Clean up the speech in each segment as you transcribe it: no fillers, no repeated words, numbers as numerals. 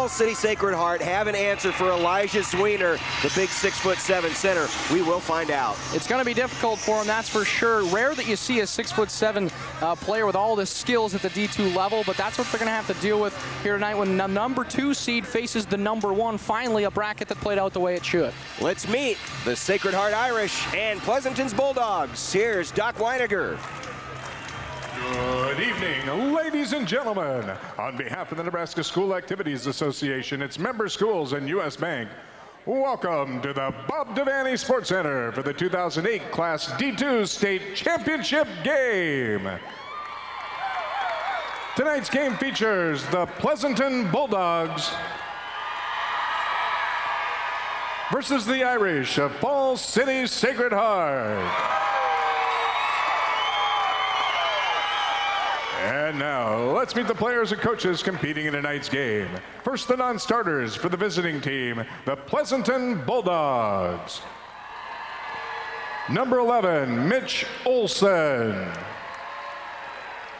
Falls City Sacred Heart have an answer for Elijah Zwiener, the big 6'7" center? We will find out. It's going to be difficult for him, that's for sure. Rare that you see a 6'7" player with all the skills at the D2 level, but that's what they're going to have to deal with here tonight when the number 2 seed faces the number 1. Finally, a bracket that played out the way it should. Let's meet the Sacred Heart Irish and Pleasanton's Bulldogs. Here's Doc Weiniger. Good evening, ladies and gentlemen. On behalf of the Nebraska School Activities Association, its member schools, and U.S. Bank, welcome to the Bob Devaney Sports Center for the 2008 Class D2 State Championship game. Tonight's game features the Pleasanton Bulldogs versus the Irish of Falls City Sacred Heart. And now, let's meet the players and coaches competing in tonight's game. First, the non-starters for the visiting team, the Pleasanton Bulldogs. Number 11, Mitch Olson.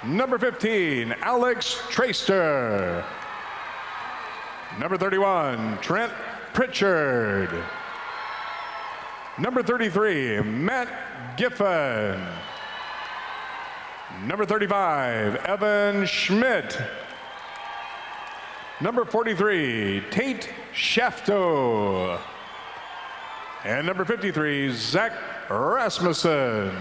Number 15, Alex Traster. Number 31, Trent Pritchard. Number 33, Matt Giffen. Number 35, Evan Schmidt. Number 43, Tate Shafto. And number 53, Zach Rasmussen.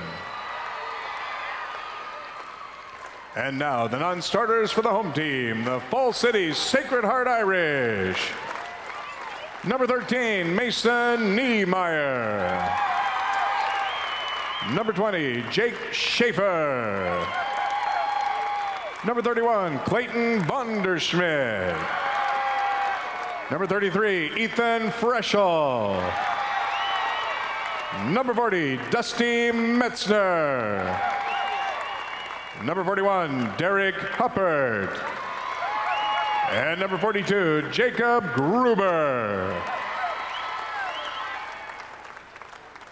And now the non-starters for the home team, the Falls City Sacred Heart Irish. Number 13, Mason Niemeyer. Number 20, Jake Schaefer. Number 31, Clayton Vonderschmidt. Number 33, Ethan Freschel. Number 40, Dusty Metzner. Number 41, Derek Huppert. And number 42, Jacob Gruber.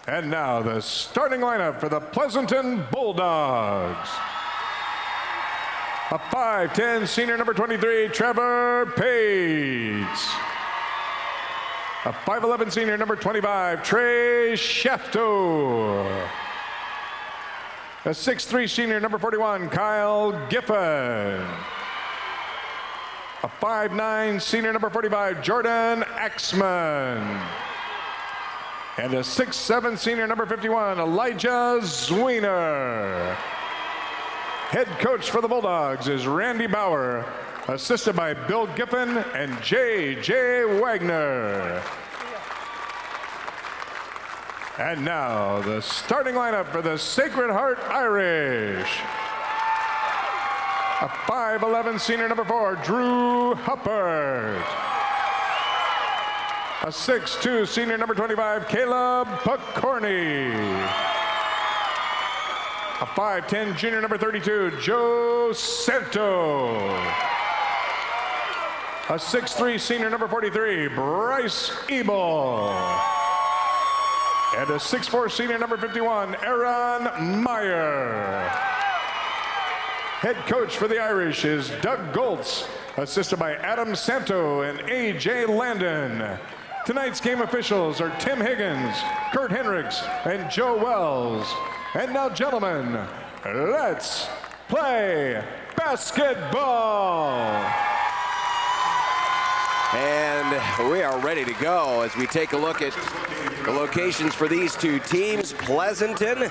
And now the starting lineup for the Pleasanton Bulldogs. A 5'10" senior, number 23, Trevor Pates. A 5'11" senior, number 25, Trey Shafto. A 6'3" senior, number 41, Kyle Giffen. A 5'9" senior, number 45, Jordan Axman. And a 6'7" senior, number 51, Elijah Zwiener. Head coach for the Bulldogs is Randy Bauer, assisted by Bill Giffen and J.J. Wagner. And now the starting lineup for the Sacred Heart Irish. A 5'11" senior, number 4, Drew Huppert. A 6'2" senior, number 25, Caleb Picorni. A 5'10" junior, number 32, Joe Santo. A 6'3" senior, number 43, Bryce Ebel. And a 6'4" senior, number 51, Aaron Meyer. Head coach for the Irish is Doug Goltz, assisted by Adam Santo and A.J. Landon. Tonight's game officials are Tim Higgins, Kurt Hendricks, and Joe Wells. And now, gentlemen, let's play basketball. And we are ready to go as we take a look at the locations for these two teams. Pleasanton,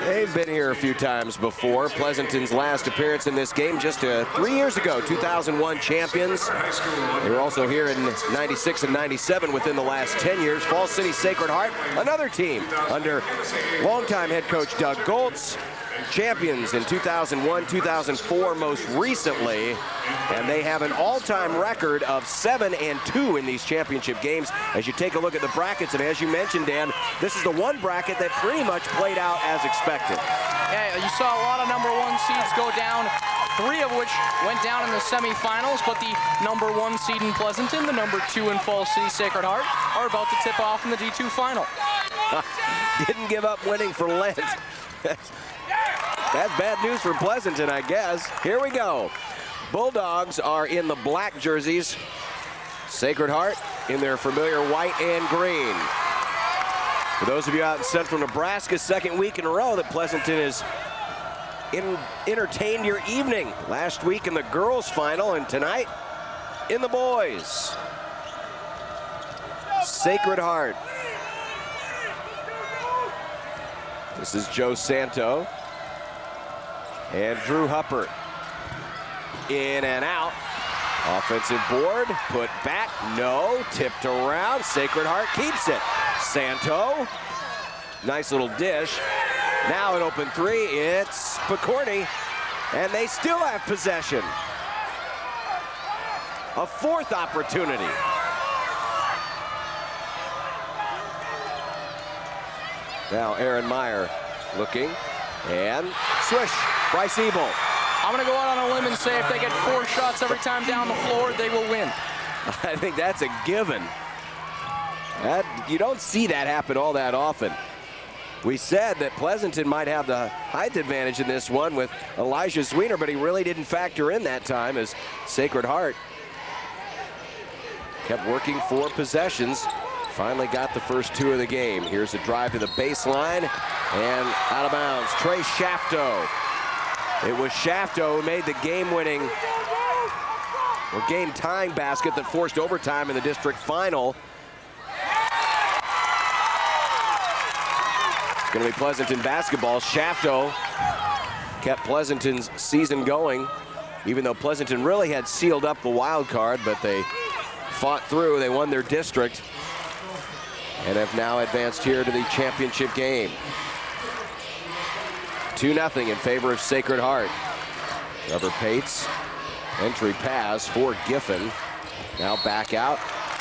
they've been here a few times before. Pleasanton's last appearance in this game just 3 years ago, 2001 champions. They were also here in 96 and 97 within the last 10 years. Falls City Sacred Heart, another team under longtime head coach Doug Goltz. Champions in 2001, 2004 most recently, and they have an all-time record of 7-2 in these championship games. As you take a look at the brackets, and as you mentioned, Dan, this is the one bracket that pretty much played out as expected. Yeah, you saw a lot of number 1 seeds go down, 3 of which went down in the semifinals, but the number 1 seed in Pleasanton, the number 2 in Falls City Sacred Heart, are about to tip off in the D2 final. Didn't give up winning for Lent. That's bad news for Pleasanton, I guess. Here we go. Bulldogs are in the black jerseys. Sacred Heart in their familiar white and green. For those of you out in central Nebraska, second week in a row that Pleasanton has entertained your evening. Last week in the girls' final, and tonight in the boys. Sacred Heart. This is Joe Santo. And Drew Huppert. In and out. Offensive board, put back, no, tipped around. Sacred Heart keeps it. Santo, nice little dish. Now an open three, it's Picorni, and they still have possession. A fourth opportunity. Now Aaron Meyer looking, and swish, Bryce Ebel. I'm going to go out on a limb and say if they get 4 shots every time down the floor, they will win. I think that's a given. You don't see that happen all that often. We said that Pleasanton might have the height advantage in this one with Elijah Zwiener, but he really didn't factor in that time as Sacred Heart kept working for possessions. Finally got the first 2 of the game. Here's a drive to the baseline and out of bounds. Trey Shafto. It was Shafto who made the game-winning or game-tying basket that forced overtime in the district final. It's going to be Pleasanton basketball. Shafto kept Pleasanton's season going, even though Pleasanton really had sealed up the wild card, but they fought through. They won their district and have now advanced here to the championship game. 2-0 in favor of Sacred Heart. Trevor Pates, entry pass for Giffen. Now back out,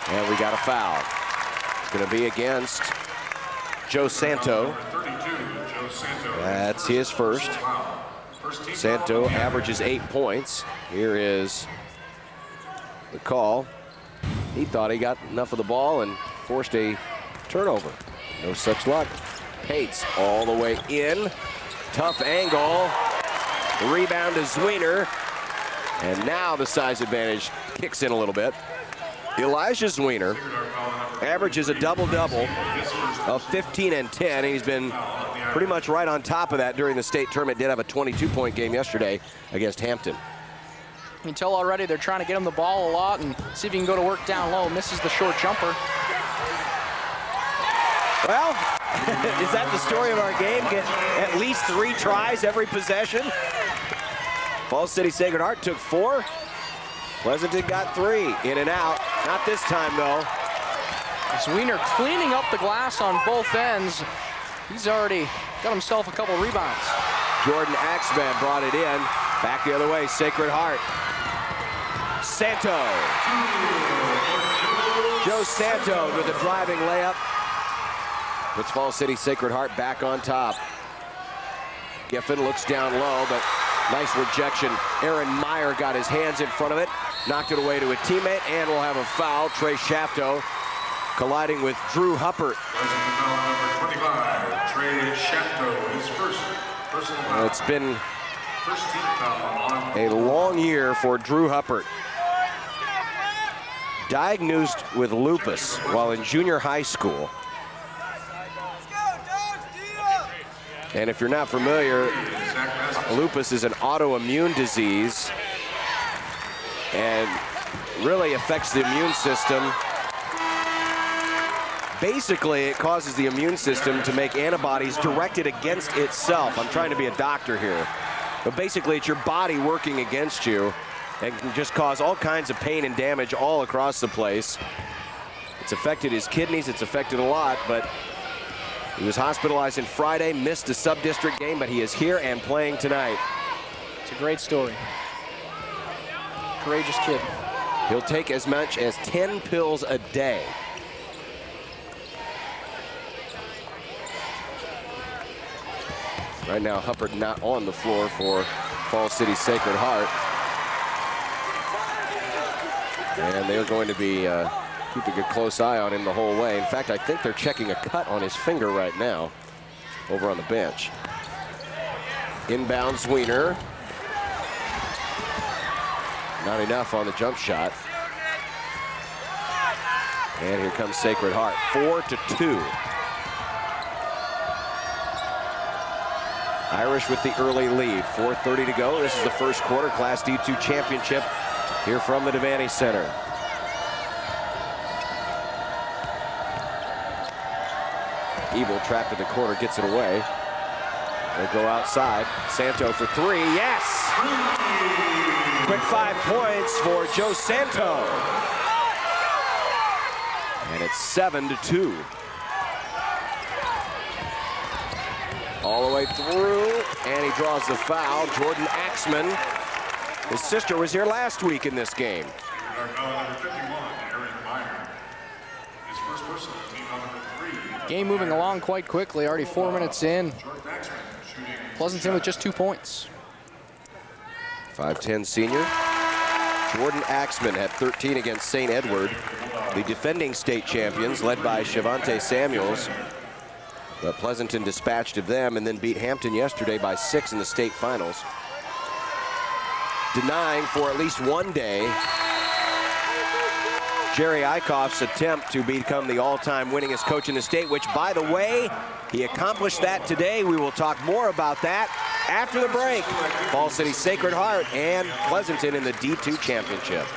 and we got a foul. It's going to be against Joe Santo. That's his first. Santo averages 8 points. Here is the call. He thought he got enough of the ball and forced a turnover. No such luck. Pates all the way in. Tough angle. The rebound to Zwiener. And now the size advantage kicks in a little bit. Elijah Zwiener averages a double-double of 15 and 10. He's been pretty much right on top of that during the state tournament. Did have a 22-point game yesterday against Hampton. You can tell already they're trying to get him the ball a lot and see if he can go to work down low. Misses the short jumper. Well, is that the story of our game? Get at least 3 tries every possession. Falls City Sacred Heart took 4. Pleasanton got 3. In and out. Not this time, though. Zwiener cleaning up the glass on both ends. He's already got himself a couple rebounds. Jordan Axman brought it in. Back the other way, Sacred Heart. Santo. Joe Santo with a driving layup. Puts Falls City Sacred Heart back on top. Giffen looks down low, but nice rejection. Aaron Meyer got his hands in front of it, knocked it away to a teammate, and we'll have a foul. Trey Shafto colliding with Drew Huppert. Number 25, Trey Shafto, his first personal foul. It's been a long year for Drew Huppert. Diagnosed with lupus while in junior high school. And if you're not familiar, lupus is an autoimmune disease and really affects the immune system. Basically, it causes the immune system to make antibodies directed against itself. I'm trying to be a doctor here. But basically, it's your body working against you and can just cause all kinds of pain and damage all across the place. It's affected his kidneys, it's affected a lot, but he was hospitalized on Friday, missed a sub-district game, but he is here and playing tonight. It's a great story. Courageous kid. He'll take as much as 10 pills a day. Right now, Huppert not on the floor for Falls City Sacred Heart. And they're going to be keeping a close eye on him the whole way. In fact, I think they're checking a cut on his finger right now over on the bench. Inbound Zwiener. Not enough on the jump shot. And here comes Sacred Heart, 4-2. Irish with the early lead, 4:30 to go. This is the first quarter, Class D2 championship here from the Devaney Center. Ebel trapped in the corner, gets it away. They go outside. Santo for three, yes! Quick 5 points for Joe Santo. And it's 7-2. All the way through, and he draws the foul. Jordan Axman. His sister was here last week in this game. Game moving along quite quickly, already 4 minutes in. Pleasanton with just 2 points. 5'10" senior. Jordan Axman had 13 against St. Edward, the defending state champions, led by Shavante Samuels. But Pleasanton dispatched of them and then beat Hampton yesterday by 6 in the state finals. Denying for at least one day Jerry Eichhoff's attempt to become the all-time winningest coach in the state, which, by the way, he accomplished that today. We will talk more about that after the break. Falls City Sacred Heart and Pleasanton in the D2 championship.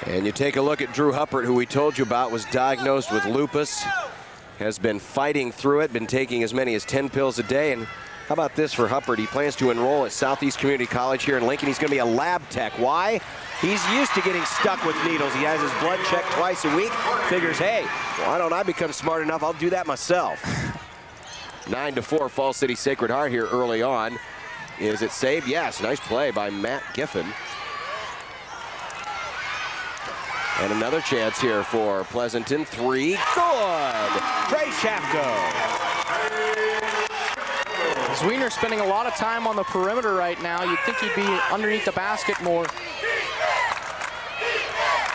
And you take a look at Drew Huppert, who we told you about was diagnosed with lupus, has been fighting through it, been taking as many as 10 pills a day. And how about this for Huppert? He plans to enroll at Southeast Community College here in Lincoln. He's going to be a lab tech. Why? He's used to getting stuck with needles. He has his blood checked twice a week. Figures, hey, why don't I become smart enough? I'll do that myself. 9-4, Falls City Sacred Heart here early on. Is it saved? Yes, nice play by Matt Giffen. And another chance here for Pleasanton. Three, good! Trey Shafto. Zwiener spending a lot of time on the perimeter right now. You'd think he'd be underneath the basket more.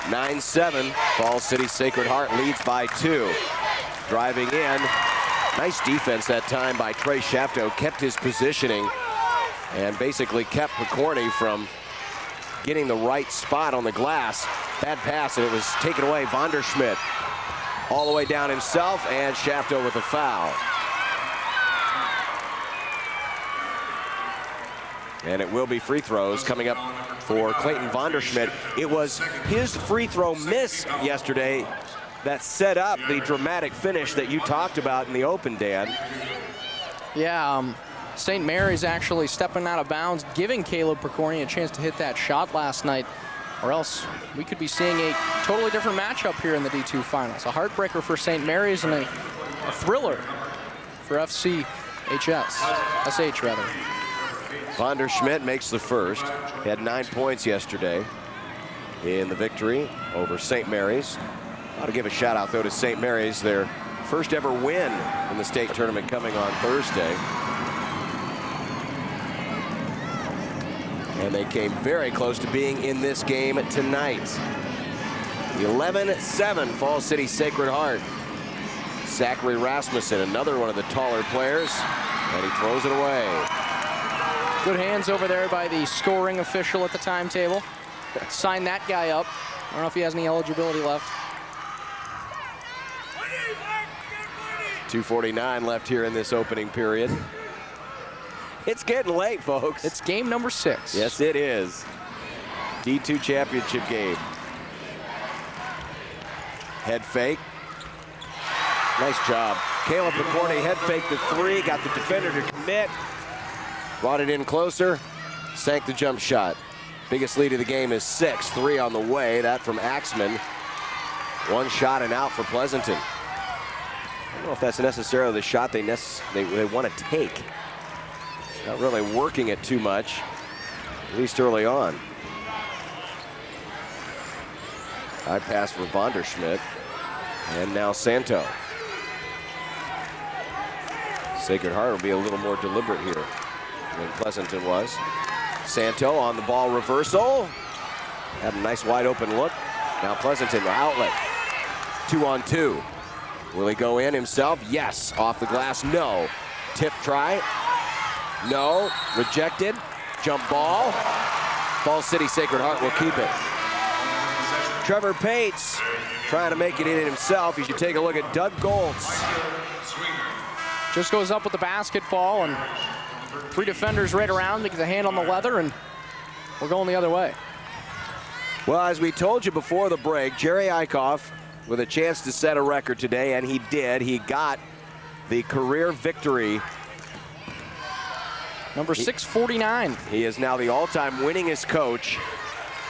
9-7, Falls City Sacred Heart leads by 2. Driving in, nice defense that time by Trey Shafto. Kept his positioning and basically kept McCorney from getting the right spot on the glass. Bad pass, and it was taken away. Vonderschmidt all the way down himself, and Shafto with a foul. And it will be free throws coming up for Clayton Vonderschmidt. It was his free throw miss yesterday that set up the dramatic finish that you talked about in the open, Dan. Yeah, St. Mary's actually stepping out of bounds, giving Caleb Percorni a chance to hit that shot last night, or else we could be seeing a totally different matchup here in the D2 finals. A heartbreaker for St. Mary's and a thriller for SH rather. Vonderschmidt makes the first. He had 9 points yesterday in the victory over St. Mary's. Ought to give a shout out though to St. Mary's, their first ever win in the state tournament coming on Thursday. And they came very close to being in this game tonight. 11-7, Falls City Sacred Heart. Zachary Rasmussen, another one of the taller players, and he throws it away. Good hands over there by the scoring official at the timetable. Sign that guy up. I don't know if he has any eligibility left. 2:49 left here in this opening period. It's getting late, folks. It's game number 6. Yes, it is. D2 championship game. Head fake. Nice job. Caleb McCorney head faked the three, got the defender to commit, brought it in closer, sank the jump shot. Biggest lead of the game is 6, 3 on the way. That from Axman. One shot and out for Pleasanton. I don't know if that's necessarily the shot they want to take. Not really working it too much, at least early on. High pass for Vonderschmidt, and now Santo. Sacred Heart will be a little more deliberate here than Pleasanton was. Santo on the ball reversal. Had a nice wide open look. Now Pleasanton outlet. 2-on-2. Will he go in himself? Yes. Off the glass, no. Tip try, no. Rejected. Jump ball. Falls City Sacred Heart will keep it. Trevor Pates trying to make it in himself. You should take a look at Doug Goltz. Just goes up with the basketball, and 3 defenders right around to get the hand on the leather, and we're going the other way. Well, as we told you before the break, Jerry Eichhoff with a chance to set a record today, and he did. He got the career victory. Number 649. He is now the all-time winningest coach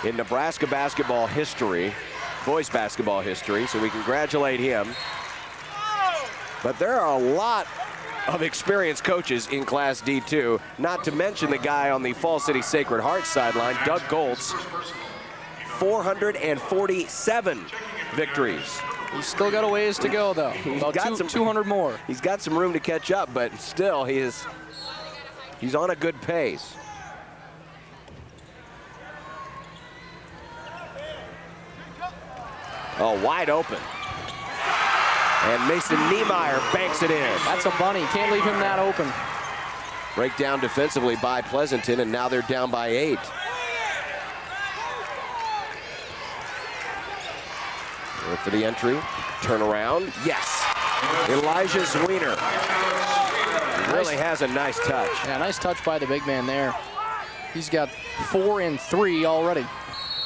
in Nebraska basketball history, boys basketball history, so we congratulate him. But there are a lot of experienced coaches in Class D2, not to mention the guy on the Fall City Sacred Heart sideline, Doug Goltz, 447 victories. He's still got a ways to go, though. About 200 more. He's got some room to catch up, but still, he's on a good pace. Oh, wide open. And Mason Niemeyer banks it in. That's a bunny. Can't leave him that open. Breakdown defensively by Pleasanton, and now they're down by 8. Go for the entry. Turn around. Yes. Elijah Zwiener. He really has a nice touch. Yeah, nice touch by the big man there. He's got 4 and 3 already.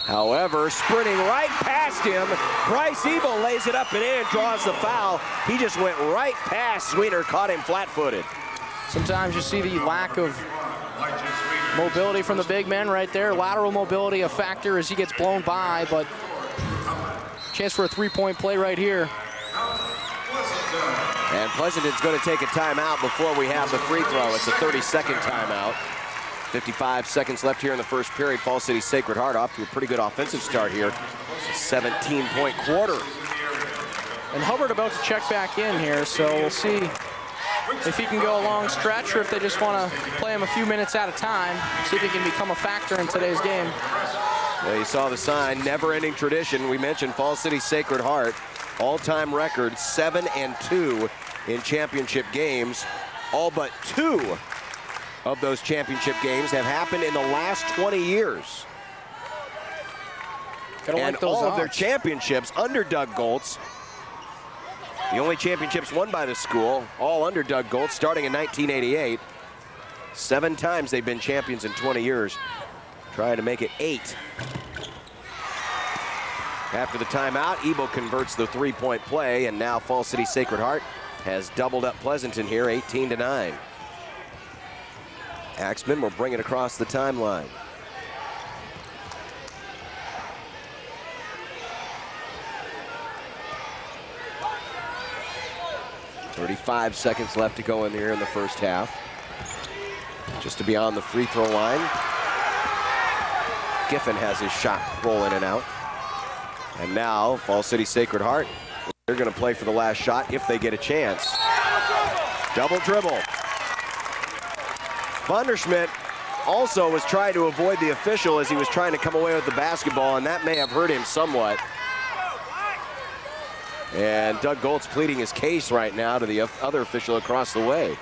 However, sprinting right past him, Bryce Ebel lays it up and in, draws the foul. He just went right past Zwiener, caught him flat-footed. Sometimes you see the lack of mobility from the big men right there. Lateral mobility a factor as he gets blown by, but chance for a 3-point play right here. And Pleasanton's going to take a timeout before we have the free throw. It's a 30-second timeout. 55 seconds left here in the first period. Fall City Sacred Heart off to a pretty good offensive start here. 17-point quarter. And Hubbard about to check back in here, so we'll see if he can go a long stretch or if they just want to play him a few minutes at a time, see if he can become a factor in today's game. Well, you saw the sign, never-ending tradition. We mentioned Fall City Sacred Heart, all-time record, 7-2 in championship games. All but 2 of those championship games have happened in the last 20 years. And all of their championships under Doug Goltz, the only championships won by the school, all under Doug Goltz, starting in 1988. 7 times they've been champions in 20 years. Trying to make it 8. After the timeout, Ebel converts the 3-point play, and now Fall City Sacred Heart has doubled up Pleasanton here, 18-9. Axman will bring it across the timeline. .35 seconds left to go in here in the first half. Just to be on the free throw line. Giffen has his shot roll in and out. And now, Fall City Sacred Heart, they're going to play for the last shot if they get a chance. Double dribble. Vanderschmidt also was trying to avoid the official as he was trying to come away with the basketball, and that may have hurt him somewhat. And Doug Goltz pleading his case right now to the other official across the way.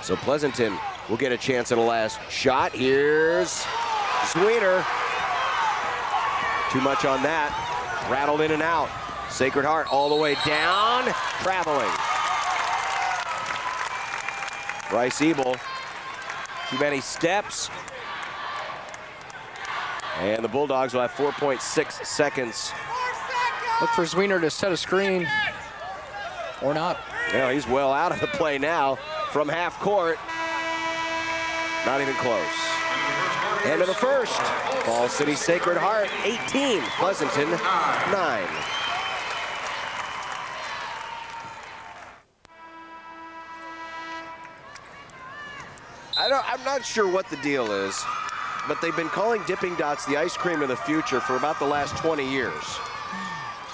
So Pleasanton will get a chance at a last shot. Here's Zwiener. Too much on that. Rattled in and out. Sacred Heart all the way down, traveling. Bryce Ebel. Too many steps. And the Bulldogs will have 4.6 seconds. Look for Zwiener to set a screen. Or not. Well, he's well out of the play now from half court. Not even close. End of the first. Fall City Sacred Heart 18, Pleasanton 9. I'm not sure what the deal is, but they've been calling Dipping Dots the ice cream of the future for about the last 20 years.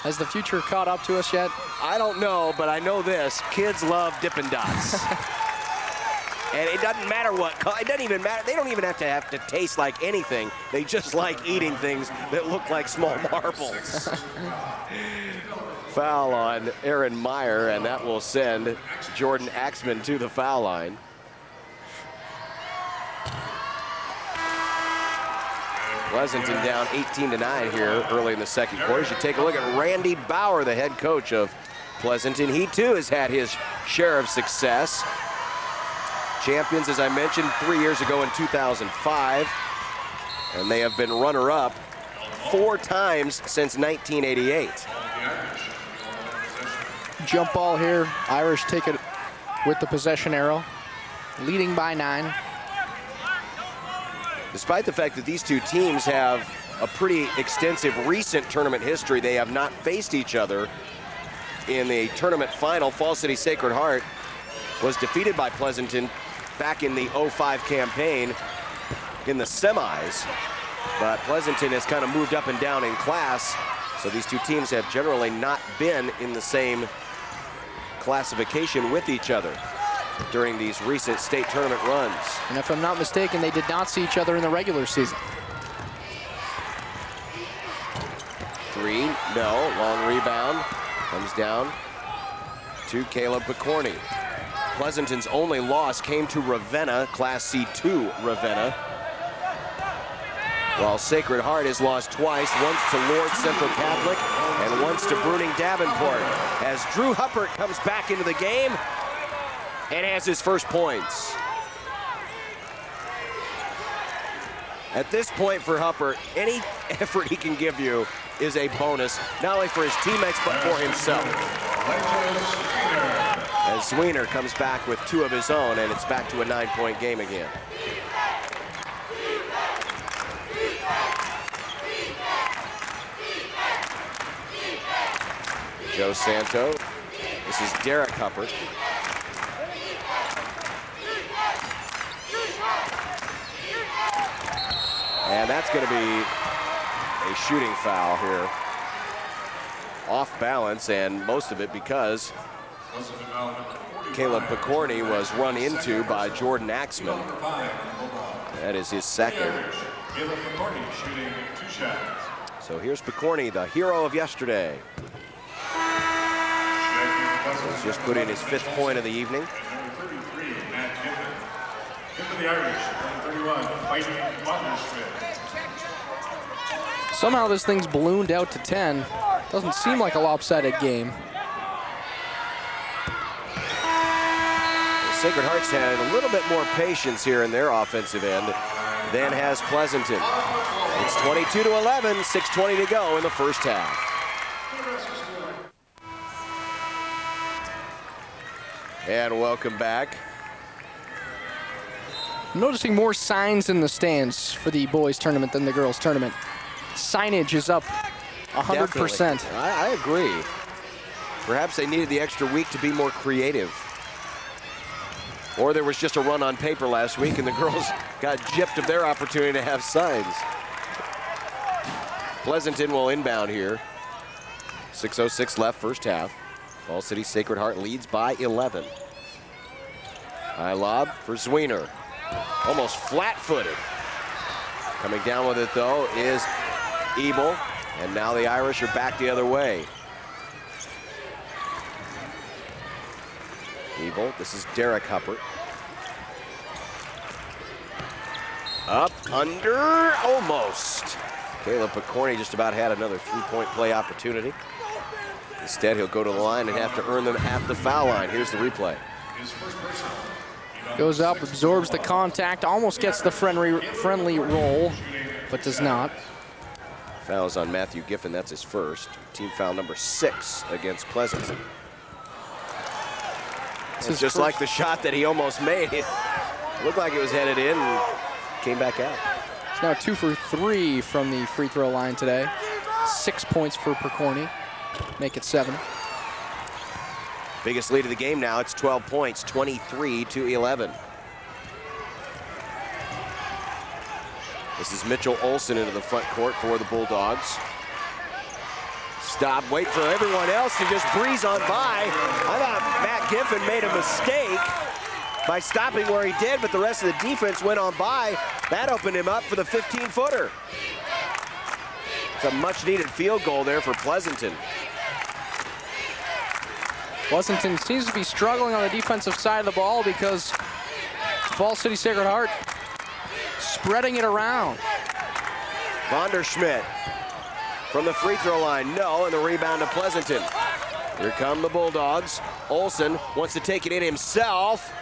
Has the future caught up to us yet? I don't know, but I know this. Kids love Dippin' Dots. And it doesn't matter what, it doesn't even matter. They don't even have to taste like anything. They just like eating things that look like small marbles. Foul on Aaron Meyer, and that will send Jordan Axman to the foul line. Pleasanton down 18-9 here early in the second quarter. You should take a look at Randy Bauer, the head coach of Pleasanton. He too has had his share of success. Champions, as I mentioned, 3 years ago in 2005. And they have been runner-up 4 times since 1988. Jump ball here. Irish take it with the possession arrow, leading by 9. Despite the fact that these two teams have a pretty extensive recent tournament history, they have not faced each other in the tournament final. Fall City Sacred Heart was defeated by Pleasanton back in the 05 campaign in the semis. But Pleasanton has kind of moved up and down in class, so these two teams have generally not been in the same classification with each other during these recent state tournament runs. And if I'm not mistaken, they did not see each other in the regular season. 3, no, long rebound, comes down to Caleb Picorni. Pleasanton's only loss came to Ravenna, Class C2 Ravenna, while Sacred Heart has lost twice, once to Lord Central Catholic and once to Bruning Davenport, as Drew Huppert comes back into the game and has his first points. At this point for Huppert, any effort he can give you is a bonus, not only for his teammates, but for himself. As Sweener comes back with 2 of his own, and it's back to a 9-point game again. Joe Santo. This is Derek Huppert. And that's going to be a shooting foul here. Off balance, and most of it because Caleb Picorni was run into by Jordan Axman. That is his second. Caleb Picorni shooting 2 shots. So here's Picorni, the hero of yesterday. He's just put in his 5th point of the evening. Number 33, Matt Giffen. Giffen the Irish, number 31, fighting Wandersmith. Somehow this thing's ballooned out to 10. Doesn't seem like a lopsided game. The Sacred Hearts had a little bit more patience here in their offensive end than has Pleasanton. It's 22-11, 6:20 to go in the first half. And welcome back. I'm noticing more signs in the stands for the boys tournament than the girls tournament. Signage is up 100%. Definitely. I agree. Perhaps they needed the extra week to be more creative. Or there was just a run on paper last week and the girls got gypped of their opportunity to have signs. Pleasanton will inbound here. 6:06 left, first half. Fall City Sacred Heart leads by 11. High lob for Zwiener. Almost flat-footed. Coming down with it, though, is Ebel. And now the Irish are back the other way. Ebel, this is Derek Huppert. Up, under, almost. Caleb Picorni just about had another 3-point play opportunity. Instead, he'll go to the line and have to earn them at the foul line. Here's the replay. Goes up, absorbs the contact, almost gets the friendly roll, but does not. Fouls on Matthew Giffen, that's his first. Team foul number 6 against Pleasanton. It's just like the shot that he almost made. It looked like it was headed in and came back out. It's now 2 for 3 from the free throw line today. 6 points for Picorni, make it 7. Biggest lead of the game now, it's 12 points, 23-11. This is Mitchell Olsen into the front court for the Bulldogs. Stop, wait for everyone else to just breeze on by. I thought Matt Giffen made a mistake by stopping where he did, but the rest of the defense went on by. That opened him up for the 15-footer. It's a much-needed field goal there for Pleasanton. Pleasanton seems to be struggling on the defensive side of the ball because Falls City Sacred Heart spreading it around. Vanderschmidt from the free throw line, no, and the rebound to Pleasanton. Here come the Bulldogs. Olsen wants to take it in himself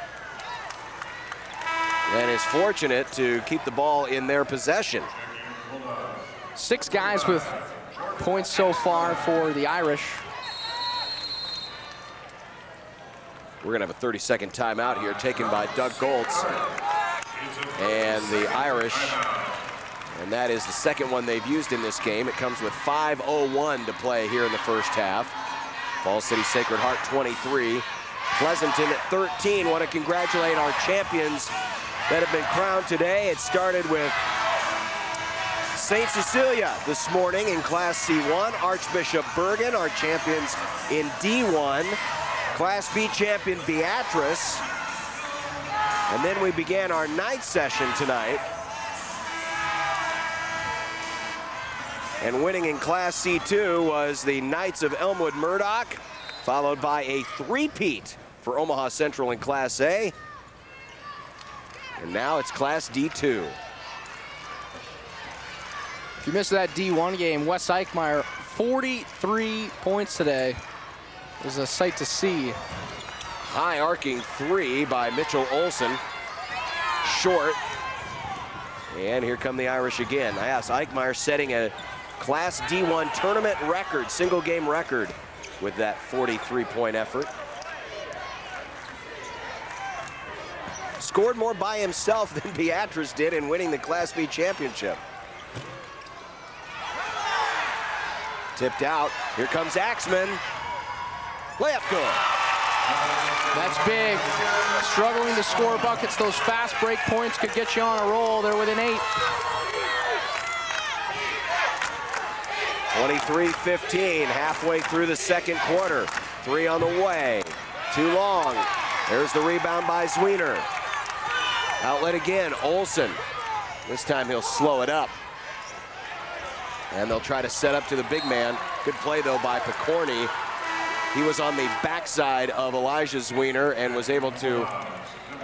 and is fortunate to keep the ball in their possession. 6 guys with points so far for the Irish. We're gonna have a 30-second timeout here taken by Doug Goltz and the Irish. And that is the second one they've used in this game. It comes with 5:01 to play here in the first half. Falls City Sacred Heart 23, Pleasanton at 13. Want to congratulate our champions that have been crowned today. It started with St. Cecilia this morning in Class C1. Archbishop Bergen, our champions in D1. Class B champion Beatrice. And then we began our night session tonight. And winning in Class C2 was the Knights of Elmwood Murdoch, followed by a three-peat for Omaha Central in Class A. And now it's Class D2. If you missed that D1 game, Wes Eichmeyer, 43 points today. It was a sight to see. High arcing three by Mitchell Olsen. Short. And here come the Irish again. Yes, Eichmeyer setting a Class D1 tournament record, single game record with that 43-point effort. Scored more by himself than Beatrice did in winning the Class B championship. Tipped out. Here comes Axman. Layup good. That's big. Struggling to score buckets. Those fast break points could get you on a roll. They're within 8. 23-15, halfway through the second quarter. 3 on the way. Too long. There's the rebound by Zwiener. Outlet again, Olsen. This time he'll slow it up. And they'll try to set up to the big man. Good play, though, by Picorni. He was on the backside of Elijah Zwiener and was able to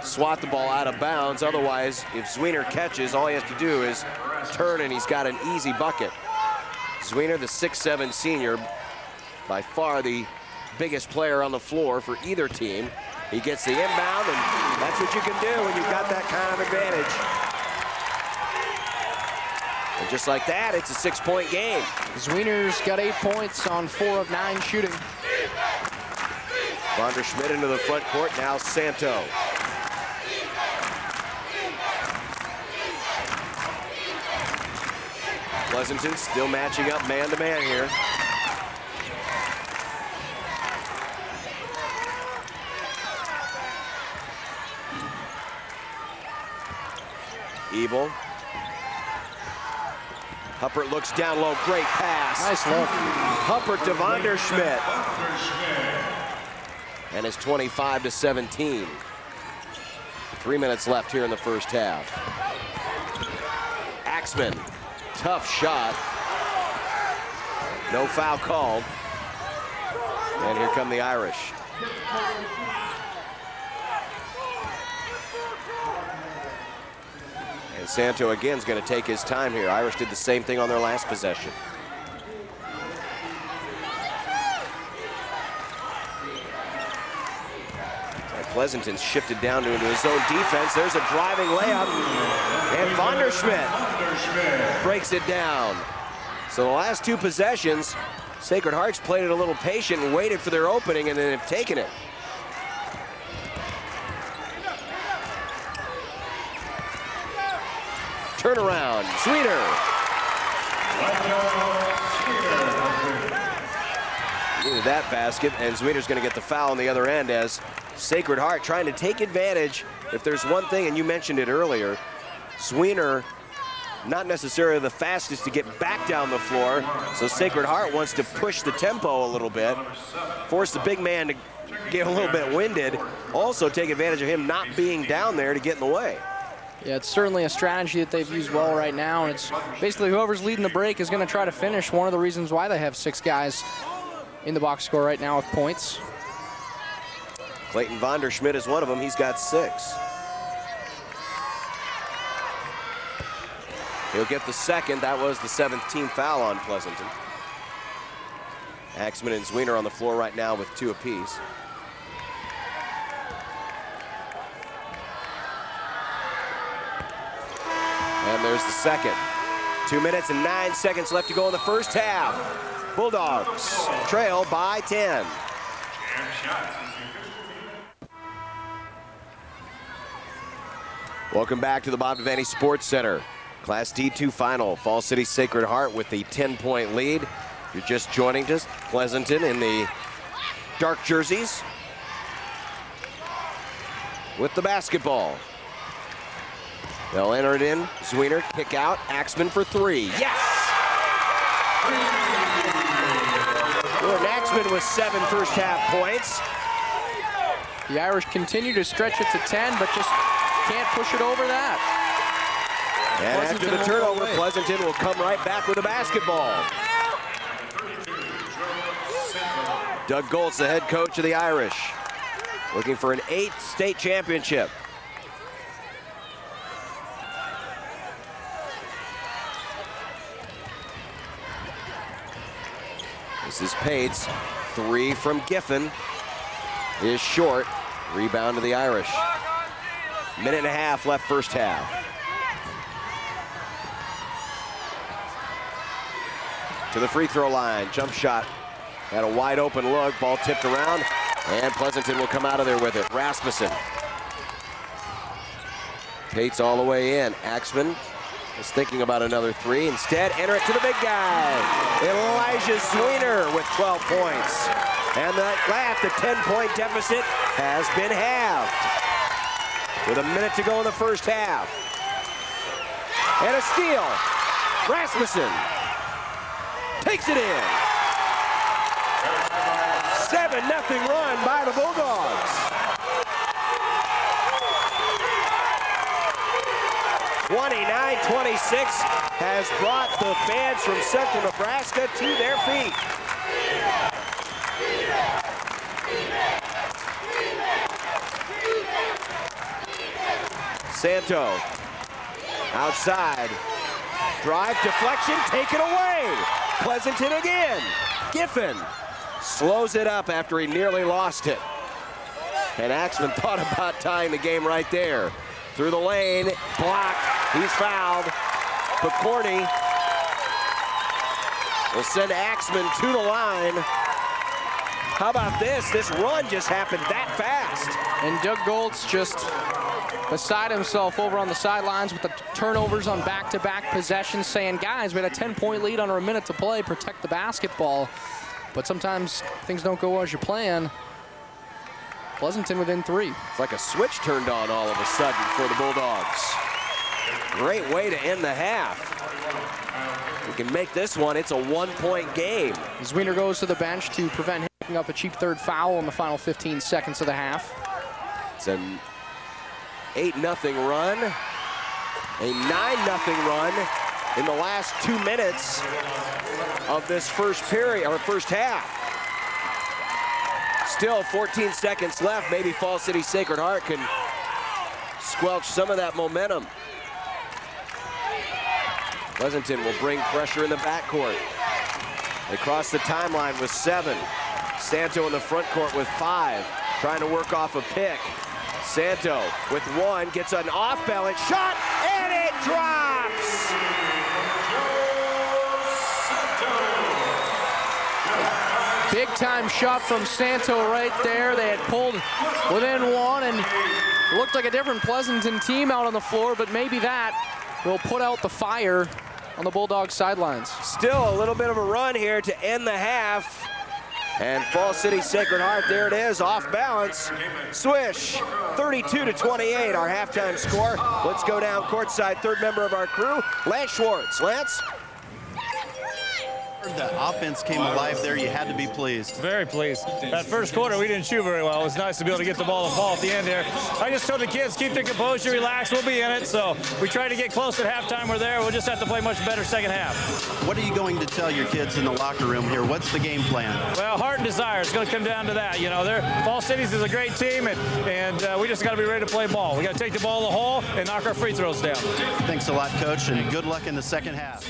swat the ball out of bounds. Otherwise, if Zwiener catches, all he has to do is turn and he's got an easy bucket. Zwiener, the 6'7" senior, by far the biggest player on the floor for either team. He gets the inbound, and that's what you can do when you've got that kind of advantage. And just like that, it's a 6-point game. Zwiener's got 8 points on 4 of 9 shooting. Vanderschmidt into the front court, now Santo. Pleasanton still matching up man-to-man here. Ebel. Huppert looks down low, great pass. Nice look. Huppert to Vanderschmidt. And it's 25-17. 3 minutes left here in the first half. Axman, tough shot. No foul called. And here come the Irish. And Santo again is going to take his time here. Irish did the same thing on their last possession. Pleasanton's shifted down into his own defense. There's a driving layup. And Vanderschmidt breaks it down. So the last 2 possessions, Sacred Hearts played it a little patient and waited for their opening, and then have taken it. Turnaround, Zwiener. Needed that basket, and Zwiener's going to get the foul on the other end as Sacred Heart trying to take advantage. If there's one thing, and you mentioned it earlier, Zwiener not necessarily the fastest to get back down the floor, so Sacred Heart wants to push the tempo a little bit, force the big man to get a little bit winded, also take advantage of him not being down there to get in the way. Yeah, it's certainly a strategy that they've used well right now, and it's basically whoever's leading the break is going to try to finish. One of the reasons why they have 6 guys in the box score right now with points. Clayton Vonderschmidt is one of them. He's got 6. He'll get the second. That was the 7th team foul on Pleasanton. Axman and Zwiener on the floor right now with 2 apiece. And there's the second. 2 minutes and 9 seconds left to go in the first half. Bulldogs trail by 10. Welcome back to the Bob Devaney Sports Center. Class D2 final, Fall City Sacred Heart with the 10-point lead. If you're just joining us, Pleasanton in the dark jerseys with the basketball. They'll enter it in. Zwiener, kick out. Axman for 3. Yes! Jordan Axman with 7 first half points. The Irish continue to stretch it to 10, but just can't push it over that. And after the turnover, Pleasanton will come right back with the basketball. Doug Goltz, the head coach of the Irish, looking for an 8th state championship. This is Pates. 3 from Giffen is short. Rebound to the Irish. Minute and a half left first half. To the free throw line. Jump shot. Had a wide open look. Ball tipped around. And Pleasanton will come out of there with it. Rasmussen. Pates all the way in. Axman is thinking about another 3. Instead, enter it to the big guy. Elijah Zwiener with 12 points. And that 10-point deficit has been halved. With a minute to go in the first half. And a steal. Rasmussen takes it in. 7-0 run by the Bulldogs. 29-26 has brought the fans from Central Nebraska to their feet. Santo outside. Drive, deflection, taken away. Pleasanton again. Giffen slows it up after he nearly lost it. And Axman thought about tying the game right there. Through the lane, blocked, he's fouled. Picorni will send Axman to the line. How about this? This run just happened that fast. And Doug Goltz just beside himself over on the sidelines with the turnovers on back-to-back possessions, saying, guys, we had a 10-point lead under a minute to play, protect the basketball. But sometimes things don't go as you plan. Pleasanton within 3. It's like a switch turned on all of a sudden for the Bulldogs. Great way to end the half. We can make this one, it's a 1-point game. Zwiener goes to the bench to prevent him picking up a cheap 3rd foul in the final 15 seconds of the half. It's an 8-0 run, a 9-0 run in the last 2 minutes of this first period, or first half. Still 14 seconds left. Maybe Fall City Sacred Heart can squelch some of that momentum. Pleasanton will bring pressure in the backcourt. They cross the timeline with 7. Santo in the front court with 5, trying to work off a pick. Santo with 1, gets an off-balance shot, and it drops! Big-time shot from Santo right there. They had pulled within 1, and it looked like a different Pleasanton team out on the floor, but maybe that will put out the fire on the Bulldogs sidelines. Still a little bit of a run here to end the half. And Fall City Sacred Heart, there it is, off balance. Swish, 32-28, our halftime score. Let's go down courtside, 3rd member of our crew, Lance Schwartz. Lance? The offense came alive there. You had to be pleased. Very pleased. That first quarter, we didn't shoot very well. It was nice to be able to get the ball to fall at the end there. I just told the kids, keep their composure, relax, we'll be in it. So we tried to get close at halftime. We're there. We'll just have to play much better second half. What are you going to tell your kids in the locker room here? What's the game plan? Well, heart and desire. It's going to come down to that. You know, Fall Cities is a great team, and we just got to be ready to play ball. We got to take the ball to the hole and knock our free throws down. Thanks a lot, Coach, and good luck in the second half.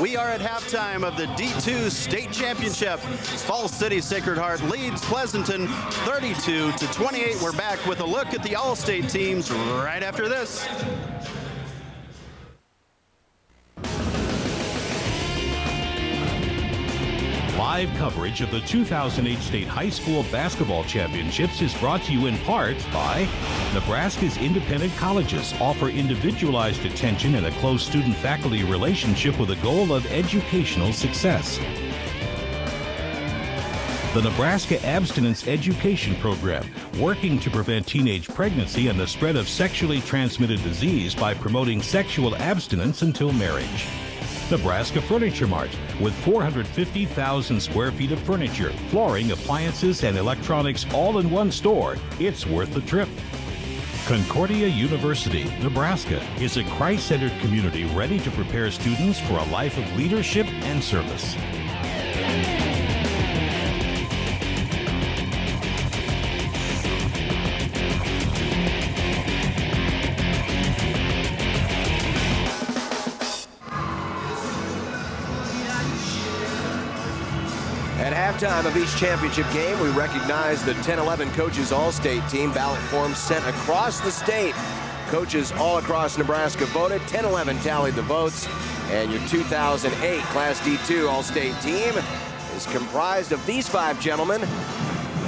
We are at halftime of the D2 State Championship. Fall City Sacred Heart leads Pleasanton 32-28. We're back with a look at the All-State teams right after this. Live coverage of the 2008 State High School Basketball Championships is brought to you in part by Nebraska's independent colleges offer individualized attention and a close student-faculty relationship with a goal of educational success. The Nebraska Abstinence Education Program, working to prevent teenage pregnancy and the spread of sexually transmitted disease by promoting sexual abstinence until marriage. Nebraska Furniture Mart, with 450,000 square feet of furniture, flooring, appliances, and electronics all in one store. It's worth the trip. Concordia University, Nebraska, is a Christ-centered community ready to prepare students for a life of leadership and service. At halftime of each championship game, we recognize the 10-11 Coaches All-State team. Ballot forms sent across the state. Coaches all across Nebraska voted. 10-11 tallied the votes. And your 2008 Class D2 All-State team is comprised of these 5 gentlemen.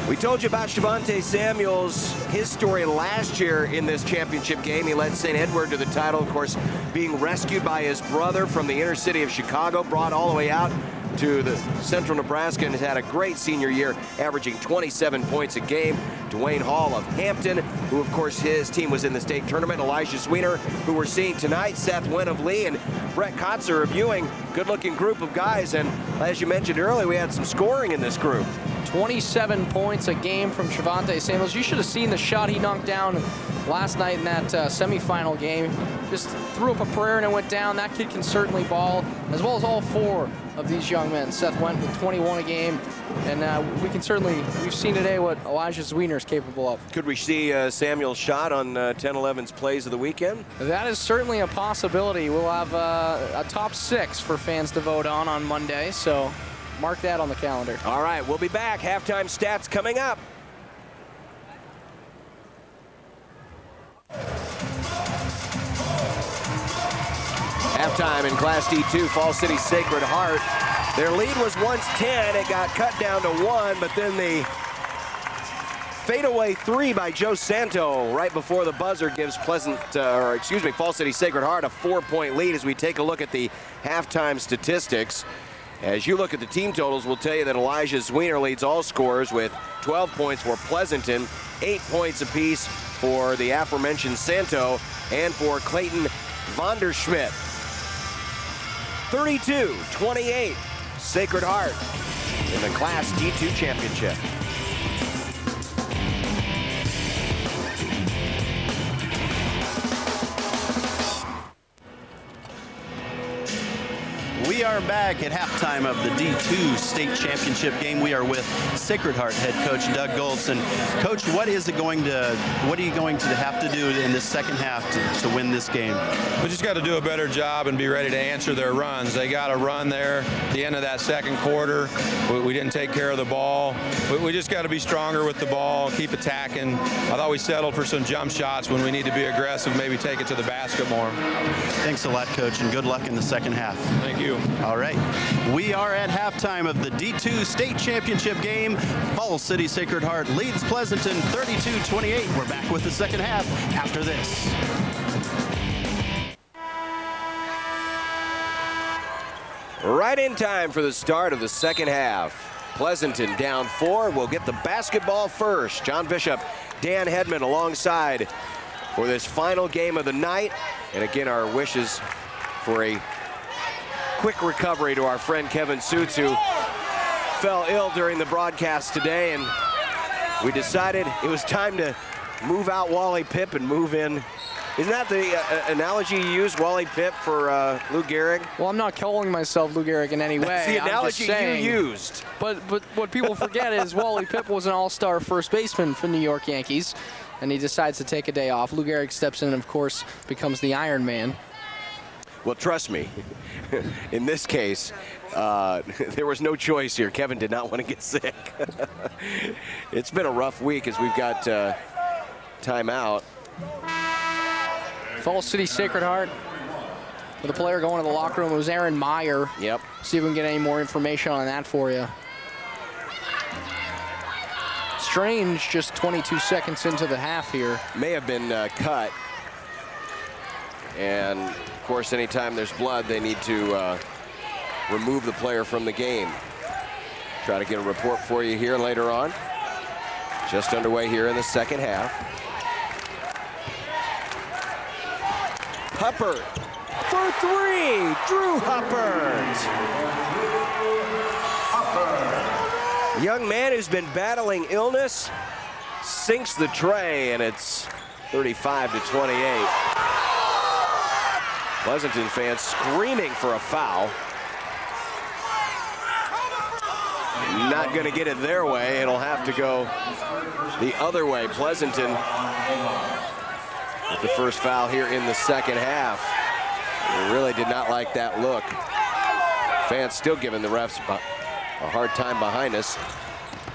We told you about Shavonte Samuels, his story last year in this championship game. He led St. Edward to the title, of course, being rescued by his brother from the inner city of Chicago, brought all the way out to the central Nebraska, and has had a great senior year, averaging 27 points a game. Dwayne Hall of Hampton, who of course his team was in the state tournament. Elijah Sweener, who we're seeing tonight. Seth Wynn of Lee, and Brett Kotzer of Ewing. Good looking group of guys, and as you mentioned earlier, we had some scoring in this group. 27 points a game from Shavonte Samuels. You should have seen the shot he knocked down last night in that semifinal game. Just threw up a prayer and it went down. That kid can certainly ball, as well as all 4 of these young men. Seth went with 21 a game, and we've seen today what Elijah Zwiener is capable of. Could we see Samuel's shot on 10-11's plays of the weekend? That is certainly a possibility. We'll have a top 6 for fans to vote on Monday, so mark that on the calendar. All right, we'll be back. Halftime stats coming up. Halftime in Class D2, Fall City Sacred Heart. Their lead was once 10. It got cut down to 1, but then the fadeaway 3 by Joe Santo right before the buzzer gives Fall City Sacred Heart a 4-point lead as we take a look at the halftime statistics. As you look at the team totals, we'll tell you that Elijah Zwiener leads all scorers with 12 points for Pleasanton, 8 points apiece for the aforementioned Santo, and for Clayton Vonderschmidt. 32-28, Sacred Heart in the Class D2 Championship. We are back at halftime of the D2 State Championship game. We are with Sacred Heart head coach Doug Goldson. Coach, what are you going to have to do in this second half to win this game? We just got to do a better job and be ready to answer their runs. They got a run there at the end of that second quarter. We didn't take care of the ball. We just got to be stronger with the ball, keep attacking. I thought we settled for some jump shots when we need to be aggressive, maybe take it to the basket more. Thanks a lot, Coach, and good luck in the second half. Thank you. All right. We are at halftime of the D2 State Championship game. Fall City Sacred Heart leads Pleasanton 32-28. We're back with the second half after this. Right in time for the start of the second half. Pleasanton down 4. We'll get the basketball first. John Bishop, Dan Hedman alongside for this final game of the night. And again, our wishes for a quick recovery to our friend Kevin Suits, who fell ill during the broadcast today, and we decided it was time to move out Wally Pipp and move in. Isn't that the analogy you use, Wally Pipp, for Lou Gehrig? Well, I'm not calling myself Lou Gehrig in any way. That's the analogy I'm just saying, you used. But what people forget is Wally Pipp was an all-star first baseman for New York Yankees, and he decides to take a day off. Lou Gehrig steps in and, of course, becomes the Iron Man. Well, trust me, in this case, there was no choice here. Kevin did not want to get sick. It's been a rough week as we've got timeout. Falls City Sacred Heart with a player going to the locker room. It was Aaron Meyer. Yep. See if we can get any more information on that for you. Strange, just 22 seconds into the half here. May have been cut. And, of course, anytime there's blood, they need to remove the player from the game. Try to get a report for you here later on. Just underway here in the second half. Huppert for three. Drew Huppert. Young man who's been battling illness sinks the tray, and it's 35-28. Pleasanton fans screaming for a foul. Not going to get it their way. It'll have to go the other way. Pleasanton with the first foul here in the second half. They really did not like that look. Fans still giving the refs a hard time behind us.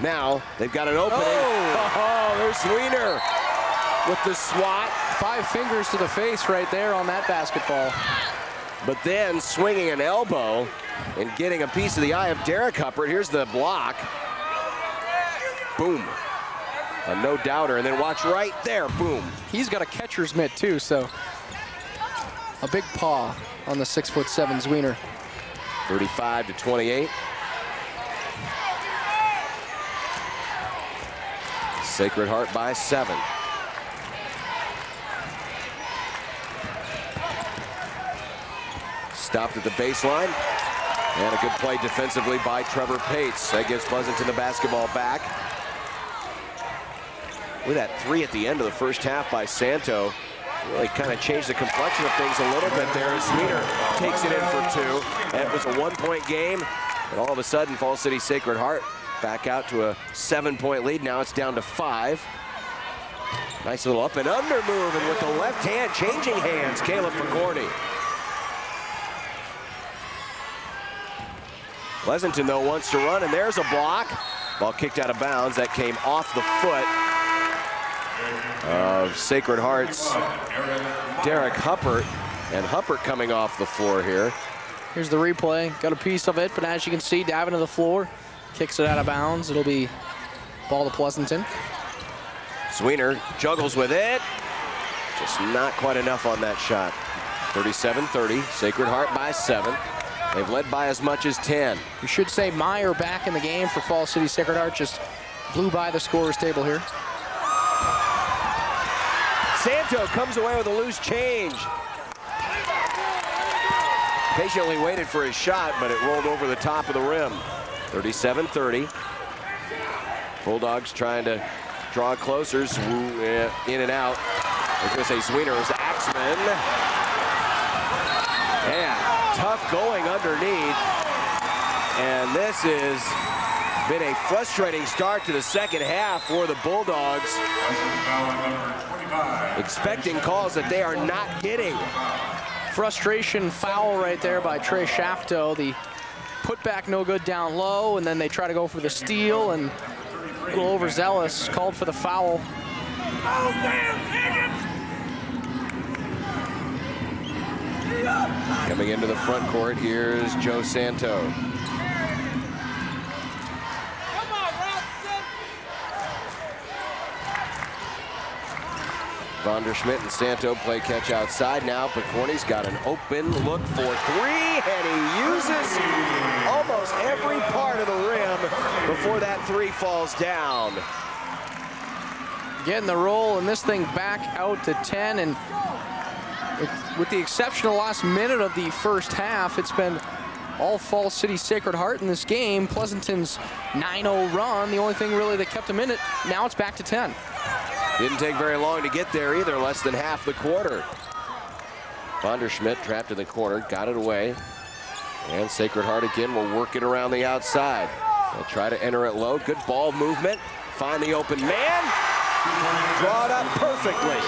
Now they've got an opening. Oh, there's Sweeter with the swat. 5 fingers to the face right there on that basketball. But then swinging an elbow and getting a piece of the eye of Derek Huppert. Here's the block. Boom. A no-doubter, and then watch right there, boom. He's got a catcher's mitt too, so a big paw on the 6'7" Zwiener. 35-28. Sacred Heart by 7. Stopped at the baseline, and a good play defensively by Trevor Pates. That gives Pleasanton the basketball back. With that 3 at the end of the first half by Santo, really kind of changed the complexion of things a little bit there as Sweeter takes it in for 2. And it was a 1-point game, and all of a sudden Falls City Sacred Heart back out to a 7-point lead. Now it's down to 5. Nice little up and under move, and with the left hand changing hands, Caleb Picorni. Pleasanton though wants to run, and there's a block. Ball kicked out of bounds. That came off the foot of Sacred Heart's Derek Huppert, and Huppert coming off the floor here. Here's the replay. Got a piece of it, but as you can see, diving to the floor, kicks it out of bounds. It'll be ball to Pleasanton. Zwiener juggles with it. Just not quite enough on that shot. 37-30, Sacred Heart by 7. They've led by as much as 10. You should say Meyer back in the game for Falls City Sacred Heart. Just blew by the scorer's table here. Santo comes away with a loose change. Patiently waited for his shot, but it rolled over the top of the rim. 37-30. Bulldogs trying to draw closer. In and out. I was going to say Zwiener is Axman. Yeah, tough going underneath. And this has been a frustrating start to the second half for the Bulldogs. Expecting calls that they are not getting. Frustration foul right there by Trey Shafto. The putback no good down low, and then they try to go for the steal, and a little overzealous, called for the foul. Coming into the front court, here's Joe Santo. Vonderschmidt and Santo play catch outside now. Picorni's got an open look for 3, and he uses almost every part of the rim before that 3 falls down. Getting the roll, and this thing back out to 10, and with the exception of the last minute of the first half, it's been all Falls City Sacred Heart in this game. Pleasanton's 9-0 run, the only thing really that kept them in it. Now it's back to 10. Didn't take very long to get there either, less than half the quarter. Vonderschmidt trapped in the corner, got it away. And Sacred Heart again will work it around the outside. They'll try to enter it low. Good ball movement. Find the open man. Draw it up perfectly.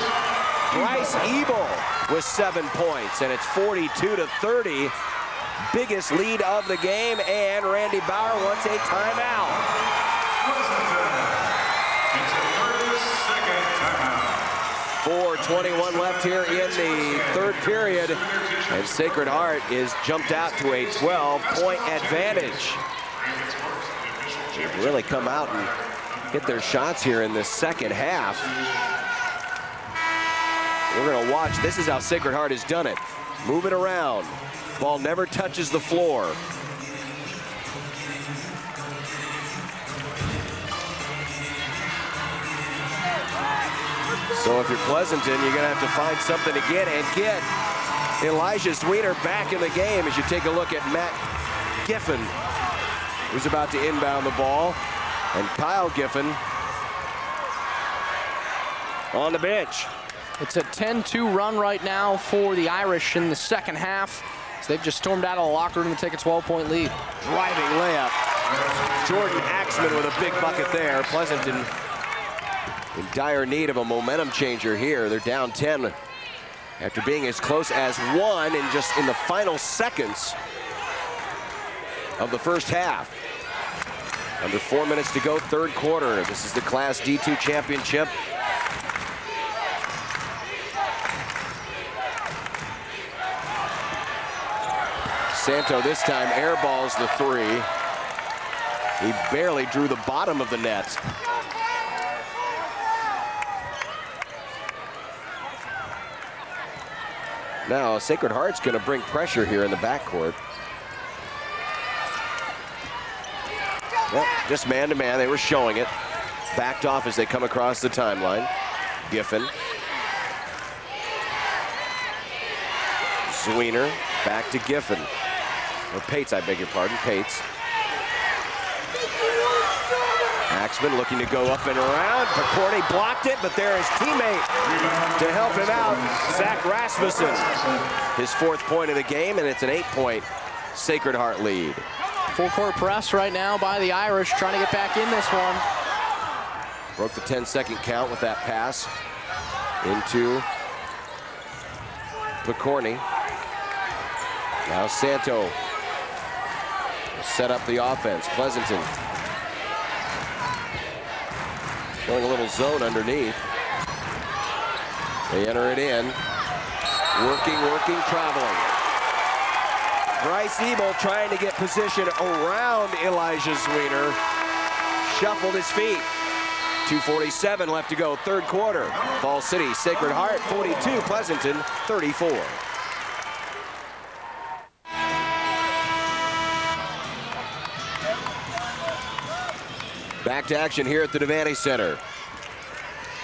Bryce Ebel with 7 points, and it's 42-30. Biggest lead of the game, and Randy Bauer wants a timeout. 4:21 left here in the third period, and Sacred Heart is jumped out to a 12-point advantage. They've really come out and hit their shots here in this second half. We're going to watch. This is how Sacred Heart has done it. Move it around. Ball never touches the floor. So if you're Pleasanton, you're going to have to find something to get Elijah Zwiener back in the game as you take a look at Matt Giffen, who's about to inbound the ball, and Kyle Giffen on the bench. It's a 10-2 run right now for the Irish in the second half. So they've just stormed out of the locker room to take a 12-point lead. Driving layup. Jordan Axman with a big bucket there. Pleasanton in dire need of a momentum changer here. They're down 10 after being as close as 1 in just in the final seconds of the first half. Under 4 minutes to go, third quarter. This is the Class D2 championship. Santo this time airballs the 3. He barely drew the bottom of the net. Now Sacred Heart's going to bring pressure here in the backcourt. Well, just man-to-man, they were showing it. Backed off as they come across the timeline. Giffen. Zwiener, back to Giffen. Or Pates, I beg your pardon, Pates. Axman looking to go up and around. McCourty blocked it, but there is teammate to help him out, Zach Rasmussen. His 4th point of the game, and it's an 8-point Sacred Heart lead. Full court press right now by the Irish, trying to get back in this one. Broke the 10-second count with that pass into McCourty. Now Santo will set up the offense. Pleasanton showing a little zone underneath. They enter it in. Working, traveling. Bryce Ebel trying to get position around Elijah Zwiener. Shuffled his feet. 2:47 left to go, third quarter. Falls City, Sacred Heart 42, Pleasanton 34. Back to action here at the Devaney Center.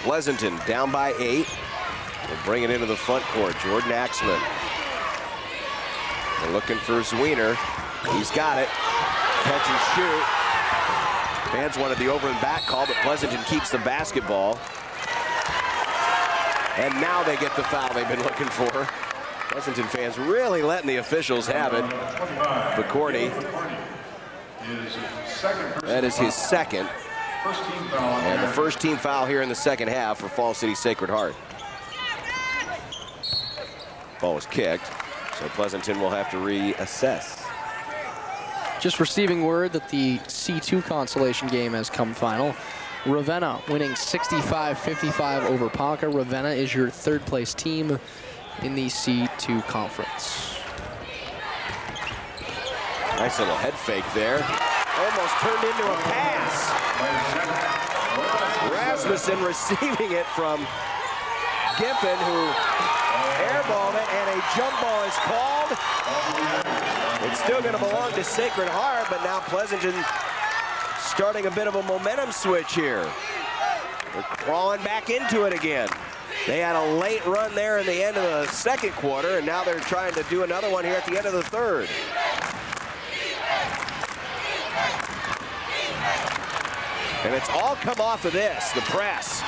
Pleasanton down by 8. We'll bring it into the front court. Jordan Axman. They're looking for Zwiener. He's got it. Catch and shoot. Fans wanted the over and back call, but Pleasanton keeps the basketball. And now they get the foul they've been looking for. Pleasanton fans really letting the officials have it. McCourty. That is his second. And the first team foul here in the second half for Falls City Sacred Heart. Ball was kicked, so Pleasanton will have to reassess. Just receiving word that the C2 consolation game has come final. Ravenna winning 65-55 over Ponca. Ravenna is your third place team in the C2 conference. Nice little head fake there. Almost turned into a pass. Rasmussen receiving it from Giffen, who airballed it, and a jump ball is called. It's still going to belong to Sacred Heart, but now Pleasanton starting a bit of a momentum switch here. They're crawling back into it again. They had a late run there in the end of the second quarter, and now they're trying to do another one here at the end of the third. And it's all come off of this, the press.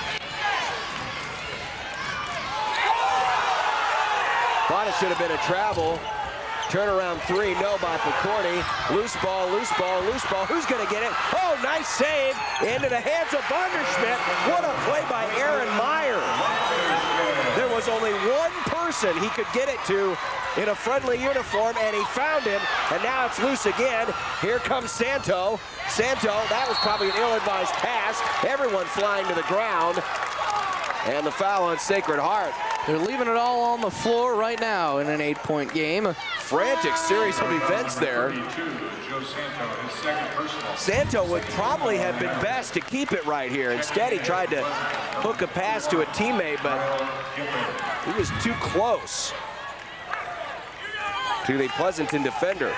Thought it should have been a travel. Turnaround three, no by Picorni. Loose ball, loose ball, loose ball. Who's going to get it? Oh, nice save into the hands of Vanderschmidt. What a play by Aaron Meyer. There was only one person he could get it to in a friendly uniform, and he found him, and now it's loose again. Here comes Santo. Santo, that was probably an ill-advised pass. Everyone flying to the ground. And the foul on Sacred Heart. They're leaving it all on the floor right now in an 8-point game. Frantic series of events there. Santo would probably have been best to keep it right here. Instead, he tried to hook a pass to a teammate, but he was too close to the Pleasanton defender.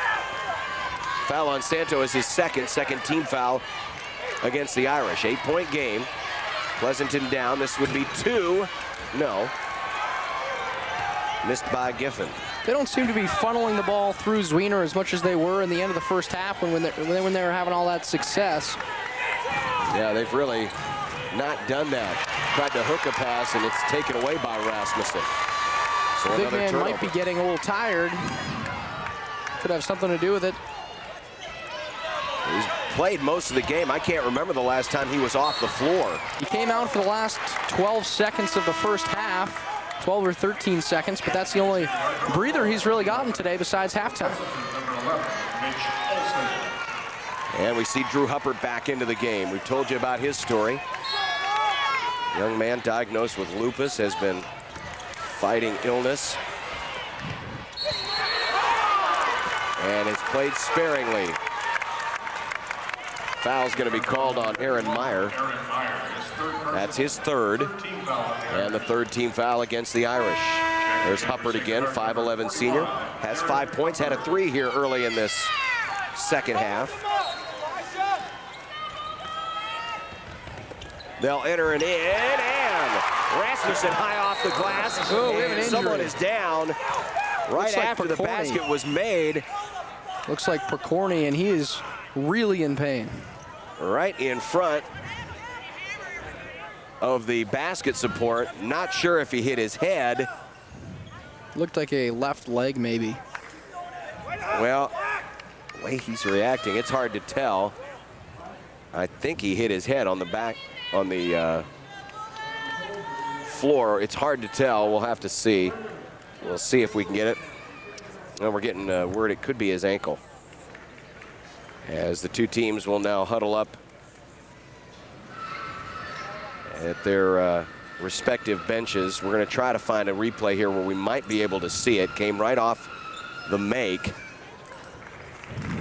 Foul on Santo is his second team foul against the Irish. 8-point game. Pleasanton down. This would be 2. No. Missed by Giffen. They don't seem to be funneling the ball through Zwiener as much as they were in the end of the first half when they were having all that success. Yeah, they've really not done that. Tried to hook a pass, and it's taken away by Rasmussen. So The big man turnover. might be getting a little tired. Could have something to do with it. He's played most of the game. I can't remember the last time he was off the floor. He came out for the last 12 seconds of the first half. 12 or 13 seconds, but that's the only breather he's really gotten today besides halftime. And we see Drew Huppert back into the game. We've told you about his story. Young man diagnosed with lupus, has been fighting illness. And has played sparingly. Foul's going to be called on Aaron Meyer. That's his third. And the third team foul against the Irish. There's Huppert again, 5'11" senior. Has 5 points, had a 3 here early in this second half. They'll enter it in, and Rasmussen high off the glass. Oh, we have an injury. Someone is down right after the basket was made. Looks like Picorni, and he is really in pain. Right in front of the basket support. Not sure if he hit his head. Looked like a left leg, maybe. Well, the way he's reacting, it's hard to tell. I think he hit his head on the back, on the floor. It's hard to tell. We'll have to see. We'll see if we can get it. And we're getting word it could be his ankle. As the two teams will now huddle up at their respective benches. We're going to try to find a replay here where we might be able to see it. Came right off the make.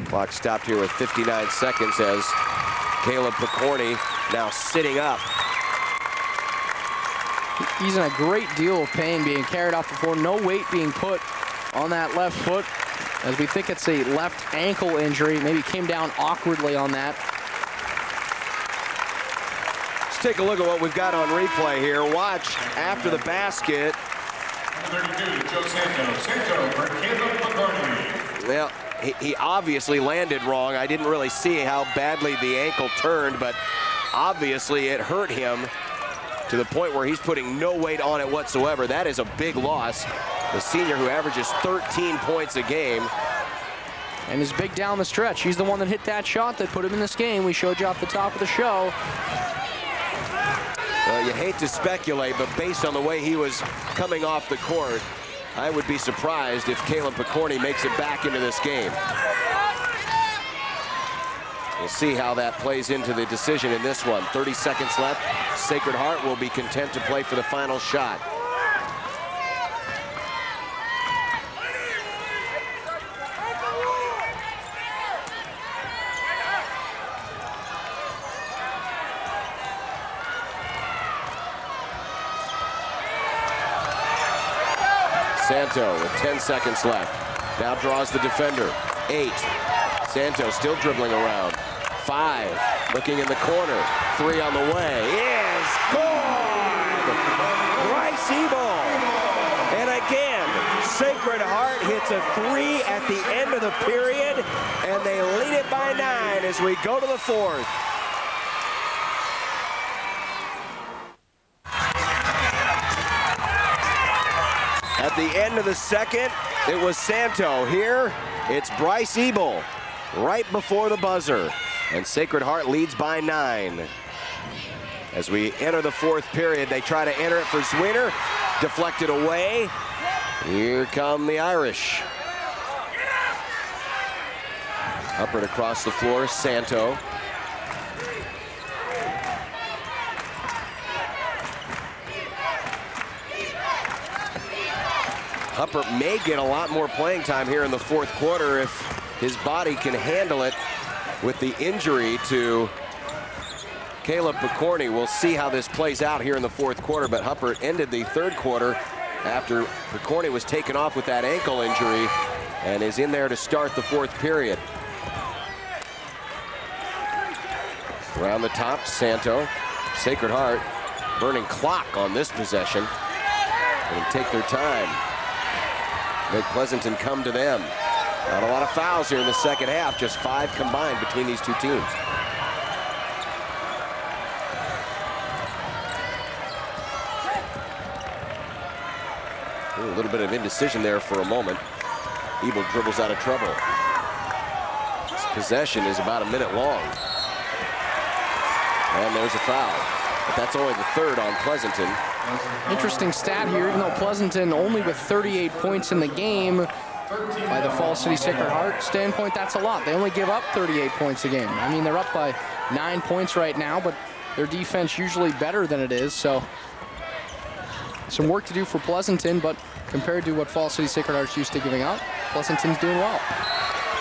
Clock stopped here with 59 seconds as Caleb Picorni now sitting up. He's in a great deal of pain, being carried off the floor. No weight being put on that left foot, as we think it's a left ankle injury. Maybe came down awkwardly on that. Let's take a look at what we've got on replay here. Watch after the basket. 32, Joe Santo. Santo for Caleb Picorni. Well, he obviously landed wrong. I didn't really see how badly the ankle turned, but obviously it hurt him to the point where he's putting no weight on it whatsoever. That is a big loss. The senior who averages 13 points a game. And is big down the stretch. He's the one that hit that shot that put him in this game. We showed you off the top of the show. Well, you hate to speculate, but based on the way he was coming off the court, I would be surprised if Caleb Picorni makes it back into this game. We'll see how that plays into the decision in this one. 30 seconds left. Sacred Heart will be content to play for the final shot. Santo with 10 seconds left. Now draws the defender. 8. Santo still dribbling around. 5. Looking in the corner. 3 on the way. Is good! Bryce Ebel. And again, Sacred Heart hits a 3 at the end of the period, and they lead it by 9 as we go to the fourth. At the end of the second, it was Santo. Here, it's Bryce Ebel right before the buzzer. And Sacred Heart leads by 9. As we enter the fourth period, they try to enter it for Zwinner. Deflected away. Here come the Irish. Huppert across the floor, Santo. Huppert may get a lot more playing time here in the fourth quarter if his body can handle it with the injury to Caleb Picorni. We'll see how this plays out here in the fourth quarter, but Huppert ended the third quarter after Picorni was taken off with that ankle injury and is in there to start the fourth period. Around the top, Santo. Sacred Heart burning clock on this possession. And take their time. Make Pleasanton come to them. Not a lot of fouls here in the second half, just 5 combined between these two teams. Ooh, a little bit of indecision there for a moment. Ebel dribbles out of trouble. This possession is about a minute long. And there's a foul. But that's only the third on Pleasanton. Interesting stat here, even though Pleasanton only with 38 points in the game, by the Falls City Sacred Heart standpoint, that's a lot. They only give up 38 points a game. I mean, they're up by 9 points right now, but their defense usually better than it is, so some work to do for Pleasanton, but compared to what Falls City Sacred Heart's used to giving up, Pleasanton's doing well.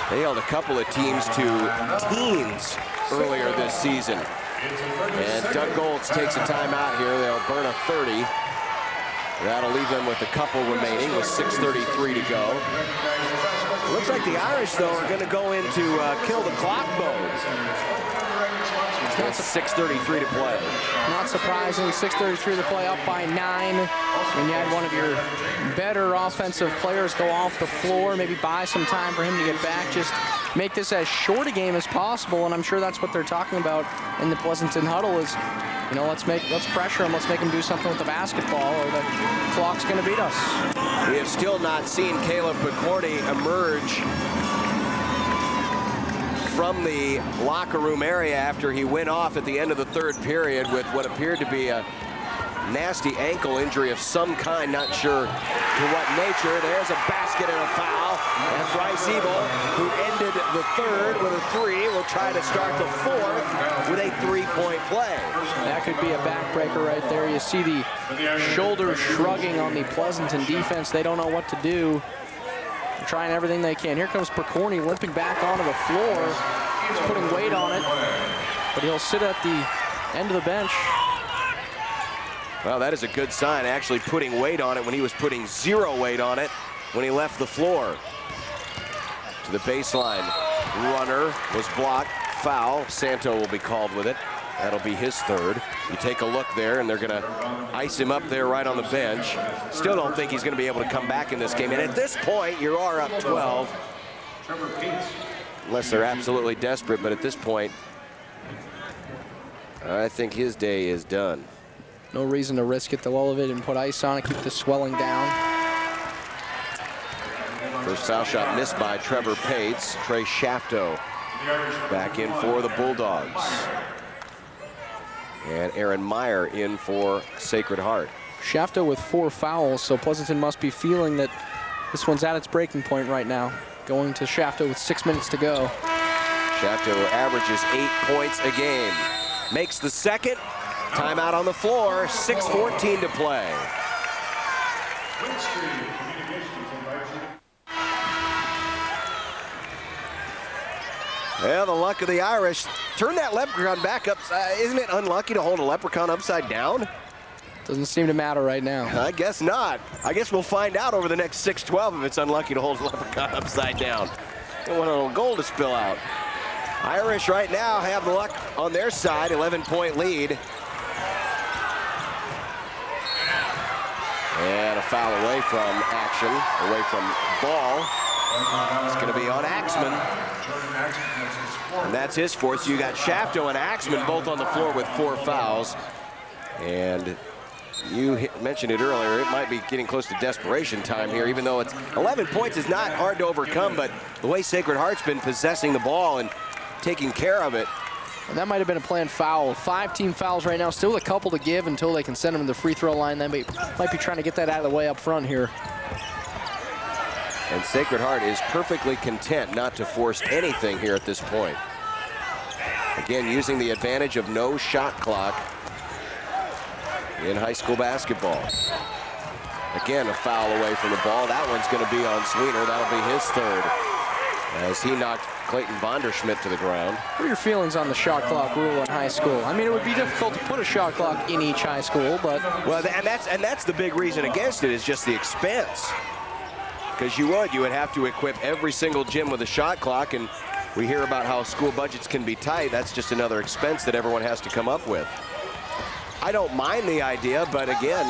They held a couple of teams to teens earlier this season. And Doug Golds takes a timeout here. They'll burn a 30. That'll leave them with a couple remaining with 6:33 to go. Looks like the Irish, though, are going to go into kill the clock mode. It's 6:33 to play. Not surprising, 6:33 to play, up by 9. When you had one of your better offensive players go off the floor, maybe buy some time for him to get back, just make this as short a game as possible, and I'm sure that's what they're talking about in the Pleasanton huddle is, you know, let's pressure him, let's make him do something with the basketball, or the clock's going to beat us. We have still not seen Caleb Picorni emerge from the locker room area after he went off at the end of the third period with what appeared to be a nasty ankle injury of some kind, not sure to what nature. There's a basket and a foul, and Bryce Ebel, who ended the third with a 3, will try to start the fourth with a 3-point play. That could be a backbreaker right there. You see the shoulders shrugging on the Pleasanton defense. They don't know what to do. They're trying everything they can. Here comes Picorni limping back onto the floor. He's putting weight on it, but he'll sit at the end of the bench. Well, that is a good sign, actually putting weight on it when he was putting 0 weight on it when he left the floor. To the baseline. Runner was blocked. Foul. Santo will be called with it. That'll be his third. You take a look there, and they're going to ice him up there right on the bench. Still don't think he's going to be able to come back in this game. And at this point, you are up 12. Unless they're absolutely desperate, but at this point, I think his day is done. No reason to risk it. They'll all of it and put ice on it, keep the swelling down. First foul shot missed by Trevor Pates. Trey Shafto back in for the Bulldogs. And Aaron Meyer in for Sacred Heart. Shafto with 4 fouls, so Pleasanton must be feeling that this one's at its breaking point right now. Going to Shafto with 6 minutes to go. Shafto averages 8 points a game. Makes the second. Timeout on the floor, 6:14 to play. Well, the luck of the Irish. Turn that leprechaun back up. Isn't it unlucky to hold a leprechaun upside down? Doesn't seem to matter right now. I guess not. I guess we'll find out over the next 6:12 if it's unlucky to hold a leprechaun upside down. Don't want a little gold to spill out. Irish right now have the luck on their side, 11-point lead. And a foul away from action, away from ball. It's going to be on Axman. And that's his fourth. So you got Shafto and Axman both on the floor with 4 fouls. And You mentioned it earlier, it might be getting close to desperation time here, even though it's 11 points is not hard to overcome, but the way Sacred Heart's been possessing the ball and taking care of it. And that might have been a planned foul. 5 team fouls right now, still a couple to give until they can send them to the free throw line. They might be trying to get that out of the way up front here. And Sacred Heart is perfectly content not to force anything here at this point. Again, using the advantage of no shot clock in high school basketball. Again, a foul away from the ball. That one's going to be on Sweeter. That'll be his third, as he knocked Clayton Vonderschmidt to the ground. What are your feelings on the shot clock rule in high school? I mean, it would be difficult to put a shot clock in each high school, but... Well, and that's the big reason against it, is just the expense. Because you would have to equip every single gym with a shot clock, and we hear about how school budgets can be tight. That's just another expense that everyone has to come up with. I don't mind the idea, but again,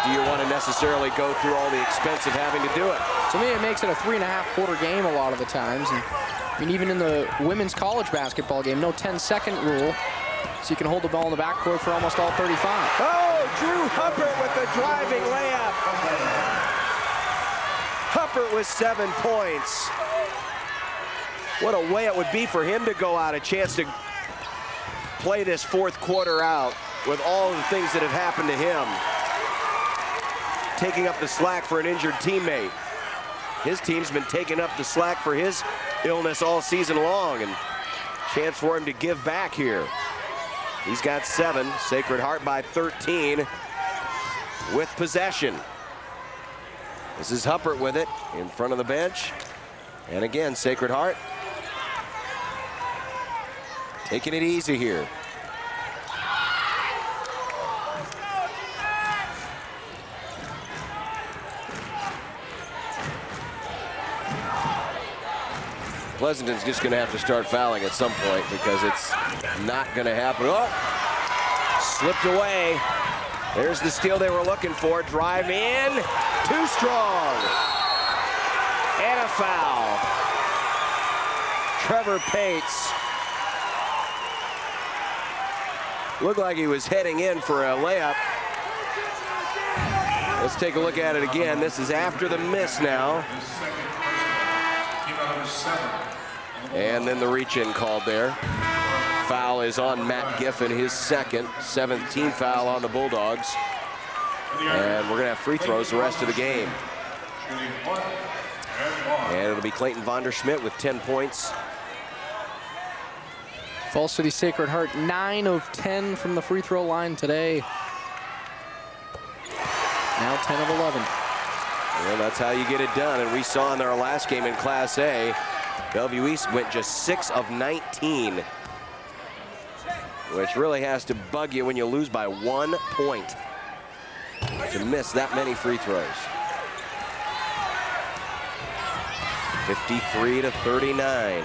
do you want to necessarily go through all the expense of having to do it? To me, it makes it a 3.5-quarter game a lot of the times. And I mean, even in the women's college basketball game, no 10-second rule, so you can hold the ball in the backcourt for almost all 35. Oh, Drew Huppert with the driving layup. Huppert with 7 points. What a way it would be for him to go out, a chance to play this fourth quarter out with all of the things that have happened to him. Taking up the slack for an injured teammate. His team's been taking up the slack for his illness all season long, and chance for him to give back here. He's got 7, Sacred Heart by 13 with possession. This is Huppert with it in front of the bench. And again, Sacred Heart taking it easy here. Pleasanton's just going to have to start fouling at some point, because it's not going to happen. Oh, slipped away. There's the steal they were looking for. Drive in, too strong. And a foul. Trevor Pates looked like he was heading in for a layup. Let's take a look at it again. This is after the miss now. And then the reach-in called there. Foul is on Matt Giffen, his second, 7th foul on the Bulldogs. And we're going to have free throws the rest of the game. And it'll be Clayton Vonderschmidt with 10 points. Falls City Sacred Heart, 9 of 10 from the free throw line today. Now 10 of 11. Well, that's how you get it done. And we saw in their last game in Class A, Bellevue East went just 6 of 19, which really has to bug you when you lose by 1 point to miss that many free throws. 53-39.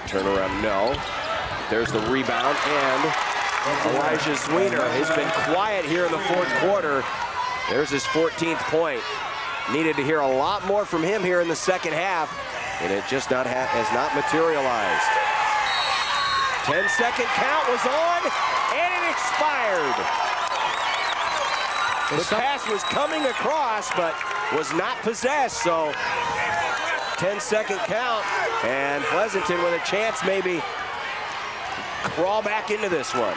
Turnaround, no. There's the rebound, and Elijah Sweeter has been quiet here in the fourth quarter. There's his 14th point. Needed to hear a lot more from him here in the second half, and it just has not materialized. 10-second count was on, and it expired. The pass was coming across, but was not possessed, so 10-second count, and Pleasanton with a chance maybe crawl back into this one.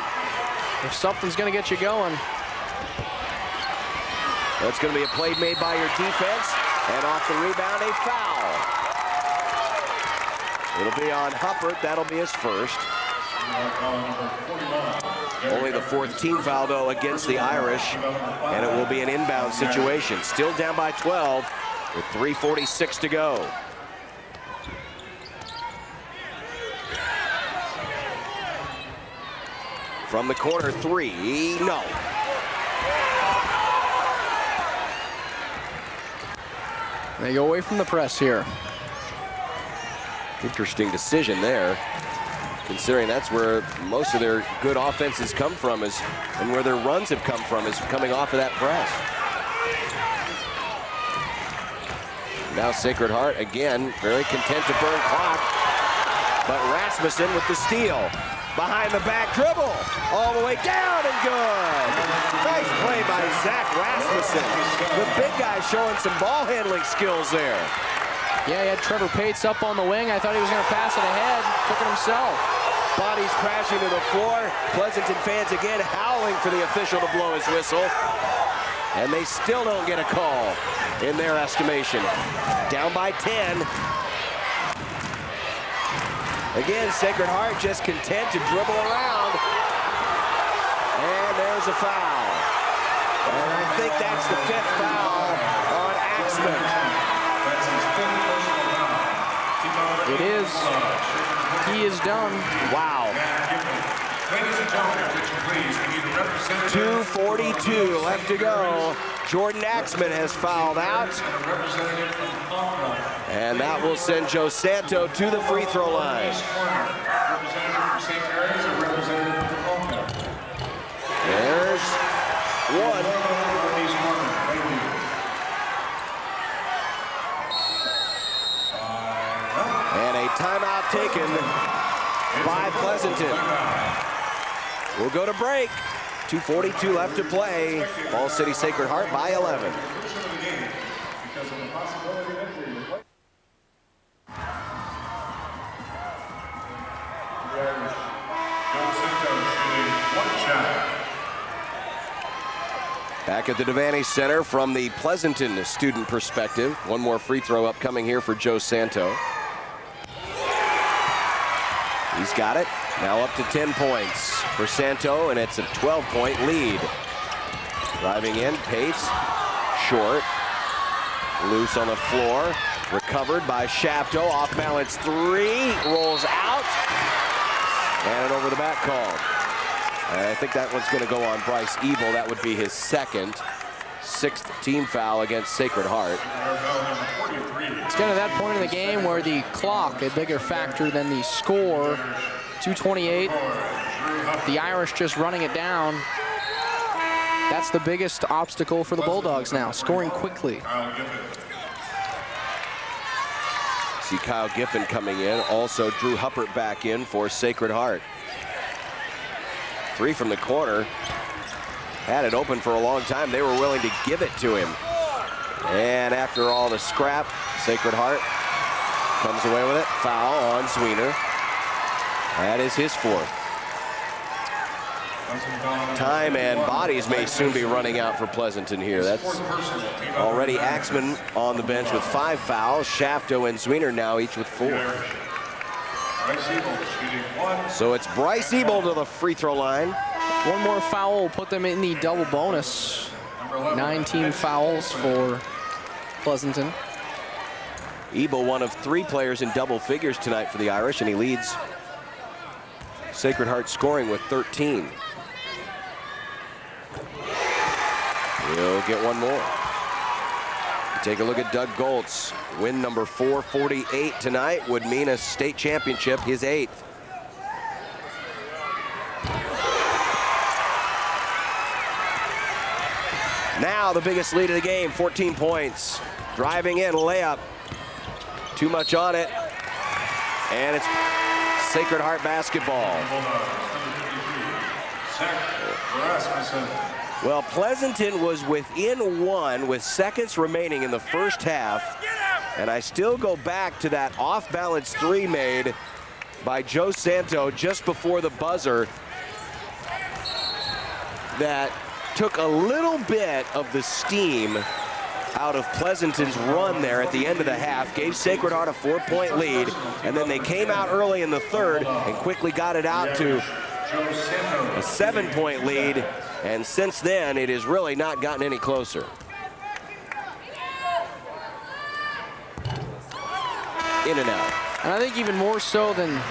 If something's going to get you going. That's going to be a play made by your defense, and off the rebound, a foul. It'll be on Huppert. That'll be his first. Only the 4th team foul, though, against the Irish, and it will be an inbound situation. Still down by 12 with 3:46 to go. From the corner, 3, no. They go away from the press here. Interesting decision there, considering that's where most of their good offenses come from, and where their runs have come from, is coming off of that press. Now Sacred Heart, again, very content to burn clock, but Rasmussen with the steal. behind the back dribble, all the way down and good. Nice play by Zach Rasmussen. The big guy showing some ball handling skills there. Yeah, he had Trevor Pates up on the wing. I thought he was going to pass it ahead. Took it himself. Bodies crashing to the floor. Pleasanton fans again howling for the official to blow his whistle. And they still don't get a call in their estimation. Down by 10. Again, Sacred Heart just content to dribble around. And there's a foul. And I think that's the 5th foul on Axman. It is. He is done. Wow. 2:42 left to go. Jordan Axman has fouled out. And that will send Joe Santo to the free throw line. There's one. And a timeout taken by Pleasanton. We'll go to break. 2:42 left to play. Falls City Sacred Heart by 11. Back at the Devaney Center from the Pleasanton student perspective. One more free throw upcoming here for Joe Santo. He's got it. Now up to 10 points for Santo, and it's a 12-point lead. Driving in, Pates, short. Loose on the floor. Recovered by Shafto. Off balance three. Rolls out. And an over the back call. I think that one's going to go on Bryce Ebel. That would be his second, 6th team foul against Sacred Heart. It's kind of that point in the game where the clock, a bigger factor than the score. 2:28. The Irish just running it down. That's the biggest obstacle for the Bulldogs now, scoring quickly. See Kyle Giffen coming in. Also Drew Huppert back in for Sacred Heart. 3 from the corner. Had it open for a long time. They were willing to give it to him. And after all the scrap, Sacred Heart comes away with it. Foul on Sweener. That is his 4th. Time and bodies may soon be running out for Pleasanton here. That's already Axman on the bench with 5 fouls. Shafto and Sweener now each with 4. So it's Bryce Ebel to the free throw line. One more foul will put them in the double bonus. 19 fouls for Pleasanton. Ebel, one of 3 players in double figures tonight for the Irish, and he leads Sacred Heart scoring with 13. He'll get one more. Take a look at Doug Goltz. Win number 448 tonight would mean a state championship, his 8th. Now the biggest lead of the game, 14 points. Driving in, layup. Too much on it. And it's Sacred Heart basketball. Well, Pleasanton was within 1 with seconds remaining in the first half. And I still go back to that off-balance 3 made by Joe Santo just before the buzzer that took a little bit of the steam out of Pleasanton's run there at the end of the half, gave Sacred Heart a 4-point lead, and then they came out early in the 3rd and quickly got it out to a 7-point lead, and since then it has really not gotten any closer. In and out. And I think even more so than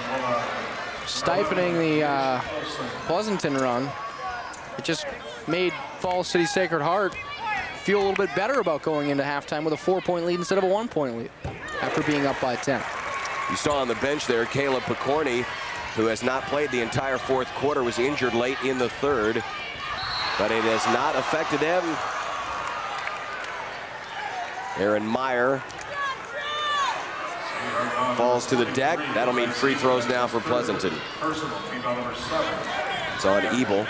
stipending the Pleasanton run, it just made Falls City Sacred Heart feel a little bit better about going into halftime with a 4-point lead instead of a 1-point lead after being up by 10. You saw on the bench there, Caleb Picorni, who has not played the entire 4th quarter, was injured late in the 3rd, but it has not affected them. Aaron Meyer falls to the deck. That'll mean free throws now for Pleasanton. It's on Ebel.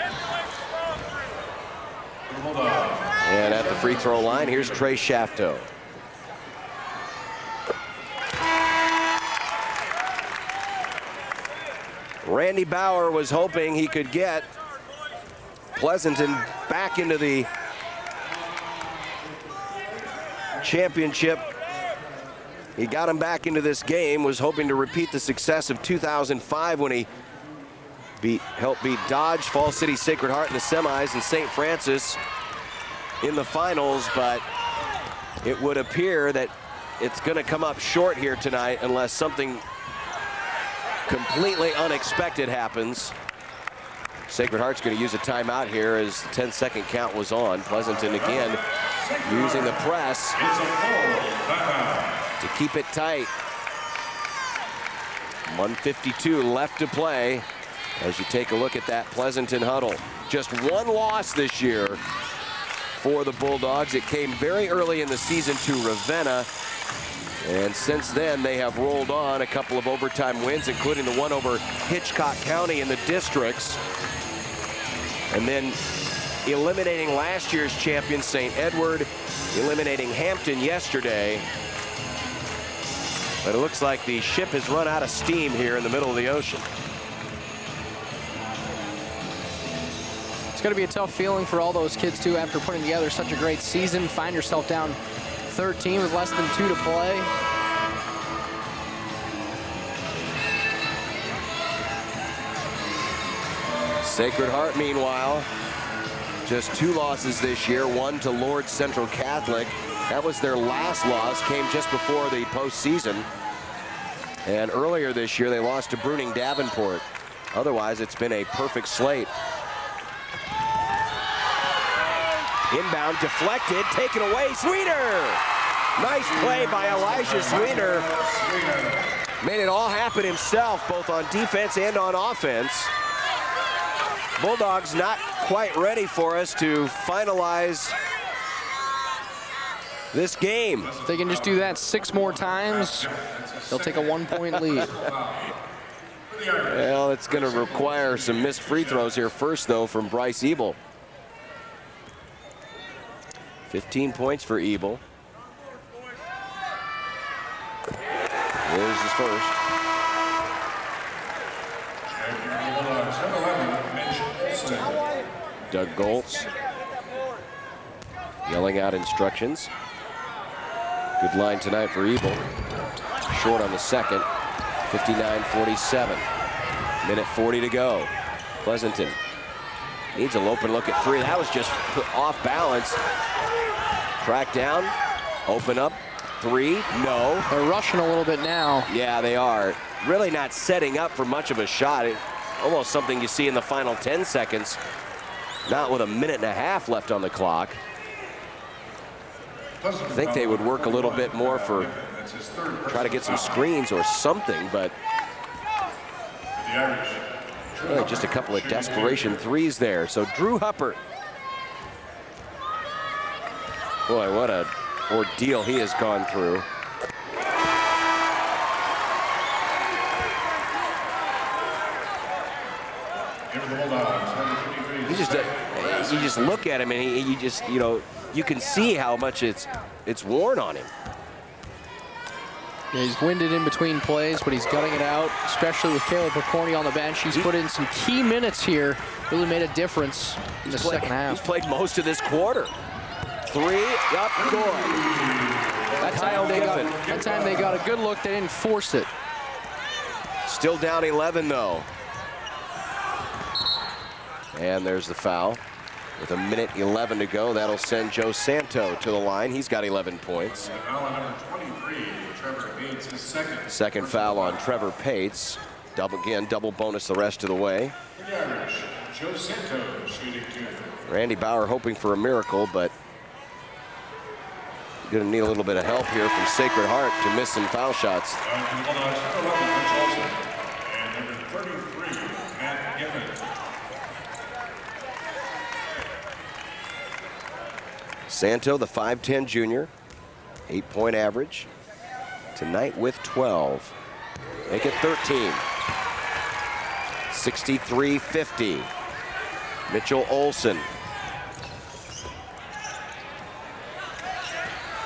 And at the free throw line, here's Trey Shafto. Randy Bauer was hoping he could get Pleasanton back into the championship. He got him back into this game, was hoping to repeat the success of 2005 when he helped beat Dodge, Falls City Sacred Heart in the semis, and St. Francis in the finals, but it would appear that it's going to come up short here tonight unless something completely unexpected happens. Sacred Heart's going to use a timeout here as the 10-second count was on. Pleasanton again using the press to keep it tight. 1:52 left to play as you take a look at that Pleasanton huddle. Just one loss this year for the Bulldogs. It came very early in the season to Ravenna, and since then they have rolled on a couple of overtime wins, including the one over Hitchcock County in the districts, and then eliminating last year's champion St. Edward, eliminating Hampton yesterday. But it looks like the ship has run out of steam here in the middle of the ocean. It's going to be a tough feeling for all those kids, too, after putting together such a great season. Find yourself down 13 with less than 2 to play. Sacred Heart, meanwhile, just 2 losses this year, one to Lord Central Catholic. That was their last loss, came just before the postseason. And earlier this year, they lost to Bruning Davenport. Otherwise, it's been a perfect slate. Inbound, deflected, taken away, Sweeter! Nice play by Elijah Sweeter. Made it all happen himself, both on defense and on offense. Bulldogs not quite ready for us to finalize this game. If they can just do that 6 more times, they'll take a 1-point lead. Well, it's going to require some missed free throws here first, though, from Bryce Ebel. 15 points for Ebel. Here's his first. Doug Goltz yelling out instructions. Good line tonight for Ebel. Short on the second. 59-47. Minute 40 to go. Pleasanton needs an open look at 3. That was just off balance. Track down. Open up. 3. No. They're rushing a little bit now. Yeah, they are. Really not setting up for much of a shot. Almost something you see in the final 10 seconds. Not with a minute and a half left on the clock. I think they would work a little bit more for try to get some screens or something, but really just a couple of desperation 3s there. So Drew Huppert. Boy, what an ordeal he has gone through. You just look at him and he just, you know, you can see how much it's worn on him. Yeah, he's winded in between plays, but he's gutting it out, especially with Caleb Picorni on the bench. He's put in some key minutes here, really made a difference in the second half. He's played most of this quarter. 3, up, good. That time they got a good look, they didn't force it. Still down 11, though. And there's the foul. With a minute 11 to go, that'll send Joe Santo to the line. He's got 11 points. Second foul on Trevor Pates. Double bonus the rest of the way. Randy Bauer hoping for a miracle, but going to need a little bit of help here from Sacred Heart to miss some foul shots. Santo, the 5'10 junior, 8-point average. Tonight with 12. Make it 13. 63-50. Mitchell Olsen.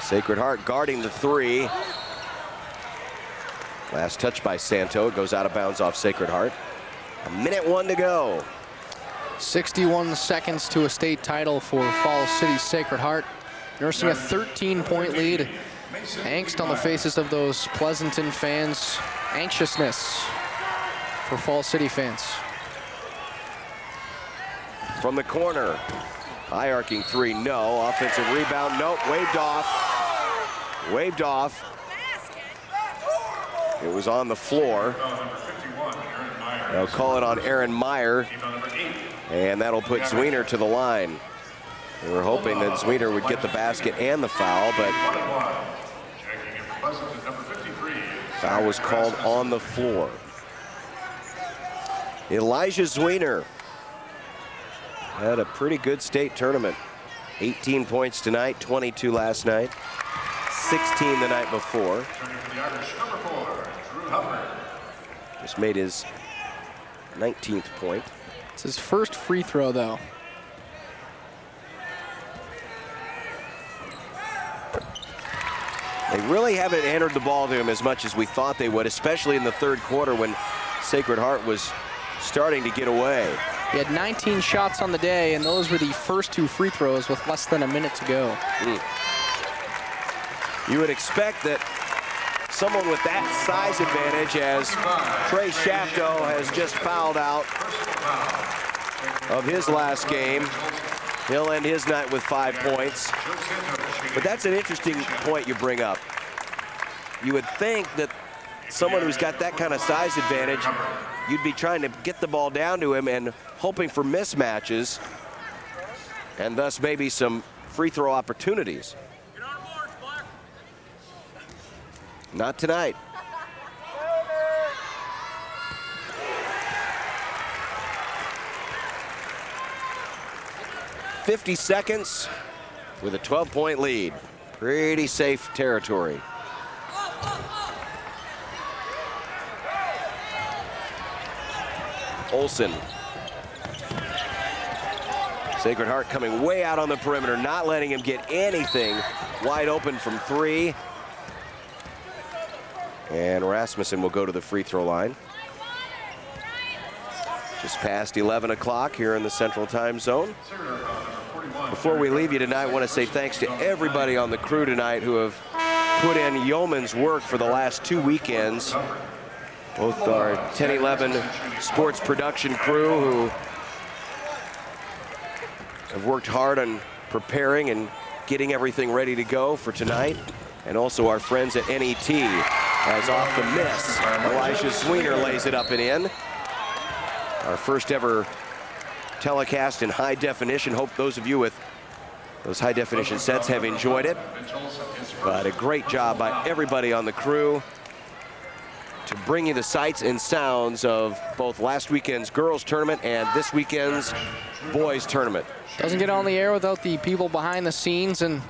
Sacred Heart guarding the three. Last touch by Santo. It goes out of bounds off Sacred Heart. 1:01 to go. 61 seconds to a state title for Falls City Sacred Heart. Nursing a 13-point lead. Angst on the faces of those Pleasanton fans. Anxiousness for Falls City fans. From the corner. High arcing three, no. Offensive rebound, nope. Waved off. Waved off. It was on the floor. They'll call it on Aaron Meyer. And that'll put Zwiener to the line. They were hoping that Zwiener would get the basket and the foul, but foul was called on the floor. Elijah Zwiener had a pretty good state tournament. 18 points tonight, 22 last night, 16 the night before. Just made his 19th point. It's his first free throw, though. They really haven't entered the ball to him as much as we thought they would, especially in the third quarter when Sacred Heart was starting to get away. He had 19 shots on the day, and those were the first two free throws with less than a minute to go. You would expect that someone with that size advantage, as Trey Shafto has just fouled out of his last game, he'll end his night with 5 points. But that's an interesting point you bring up. You would think that someone who's got that kind of size advantage, you'd be trying to get the ball down to him and hoping for mismatches, and thus maybe some free throw opportunities. Not tonight. "50 seconds with a 12-point lead. Pretty safe territory. Olsen. Sacred Heart coming way out on the perimeter, not letting him get anything wide open from three. And Rasmussen will go to the free throw line. Just past 11 o'clock here in the Central Time Zone. Before we leave you tonight, I want to say thanks to everybody on the crew tonight who have put in yeoman's work for the last 2 weekends. Both our 10-11 sports production crew who have worked hard on preparing and getting everything ready to go for tonight. And also our friends at NET, as off the miss, Elijah Zwiener lays it up and in. Our first ever telecast in high definition. Hope those of you with those high definition sets have enjoyed it. But a great job by everybody on the crew to bring you the sights and sounds of both last weekend's girls tournament and this weekend's boys tournament. Doesn't get on the air without the people behind the scenes, and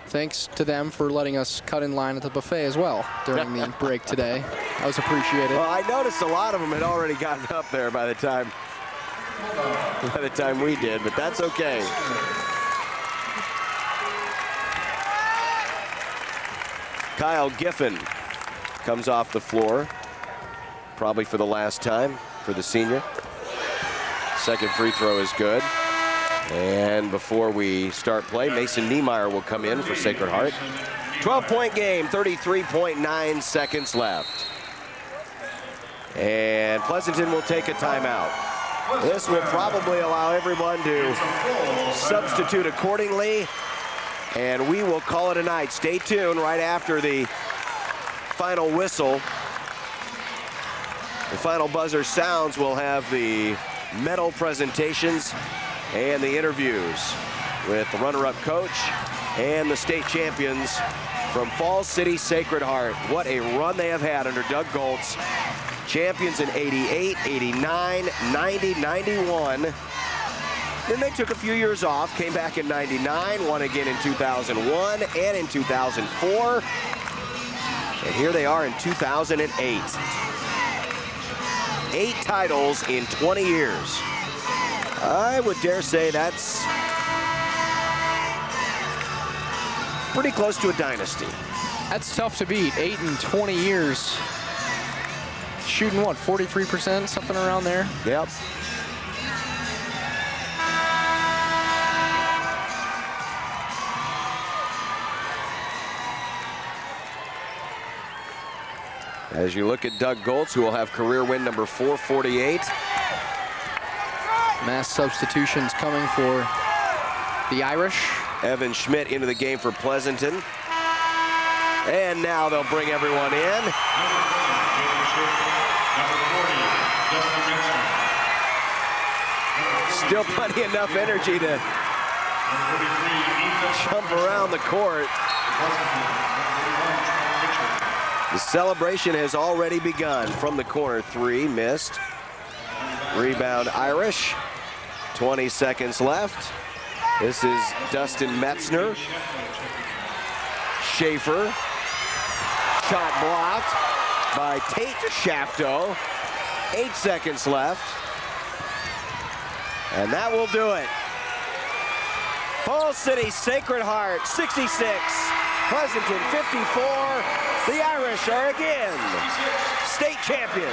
thanks to them for letting us cut in line at the buffet as well during the break today. That was appreciated. Well, I noticed a lot of them had already gotten up there by the time we did, but that's okay. Kyle Giffen comes off the floor, probably for the last time for the senior. Second free throw is good. And before we start play, Mason Niemeyer will come in for Sacred Heart. 12-point game, 33.9 seconds left. And Pleasanton will take a timeout. This will probably allow everyone to substitute accordingly, and we will call it a night. Stay tuned right after the final whistle. The final buzzer sounds. We'll have the medal presentations and the interviews with the runner-up coach and the state champions from Falls City Sacred Heart. What a run they have had under Doug Goltz. Champions in 88, 89, 90, 91. Then they took a few years off, came back in 99, won again in 2001 and in 2004. And here they are in 2008. 8 titles in 20 years. I would dare say that's pretty close to a dynasty. That's tough to beat. 8 in 20 years. Shooting what, 43%, something around there? Yep. As you look at Doug Goltz, who will have career win number 448. Mass substitutions coming for the Irish. Evan Schmidt into the game for Pleasanton. And now they'll bring everyone in. Still plenty enough energy to jump around the court. The celebration has already begun from the corner. 3 missed. Rebound Irish. 20 seconds left. This is Dustin Metzner. Schaefer. Shot blocked by Tate Shafto. 8 seconds left. And that will do it. Fall City Sacred Heart 66. Pleasanton 54. The Irish are again state champions.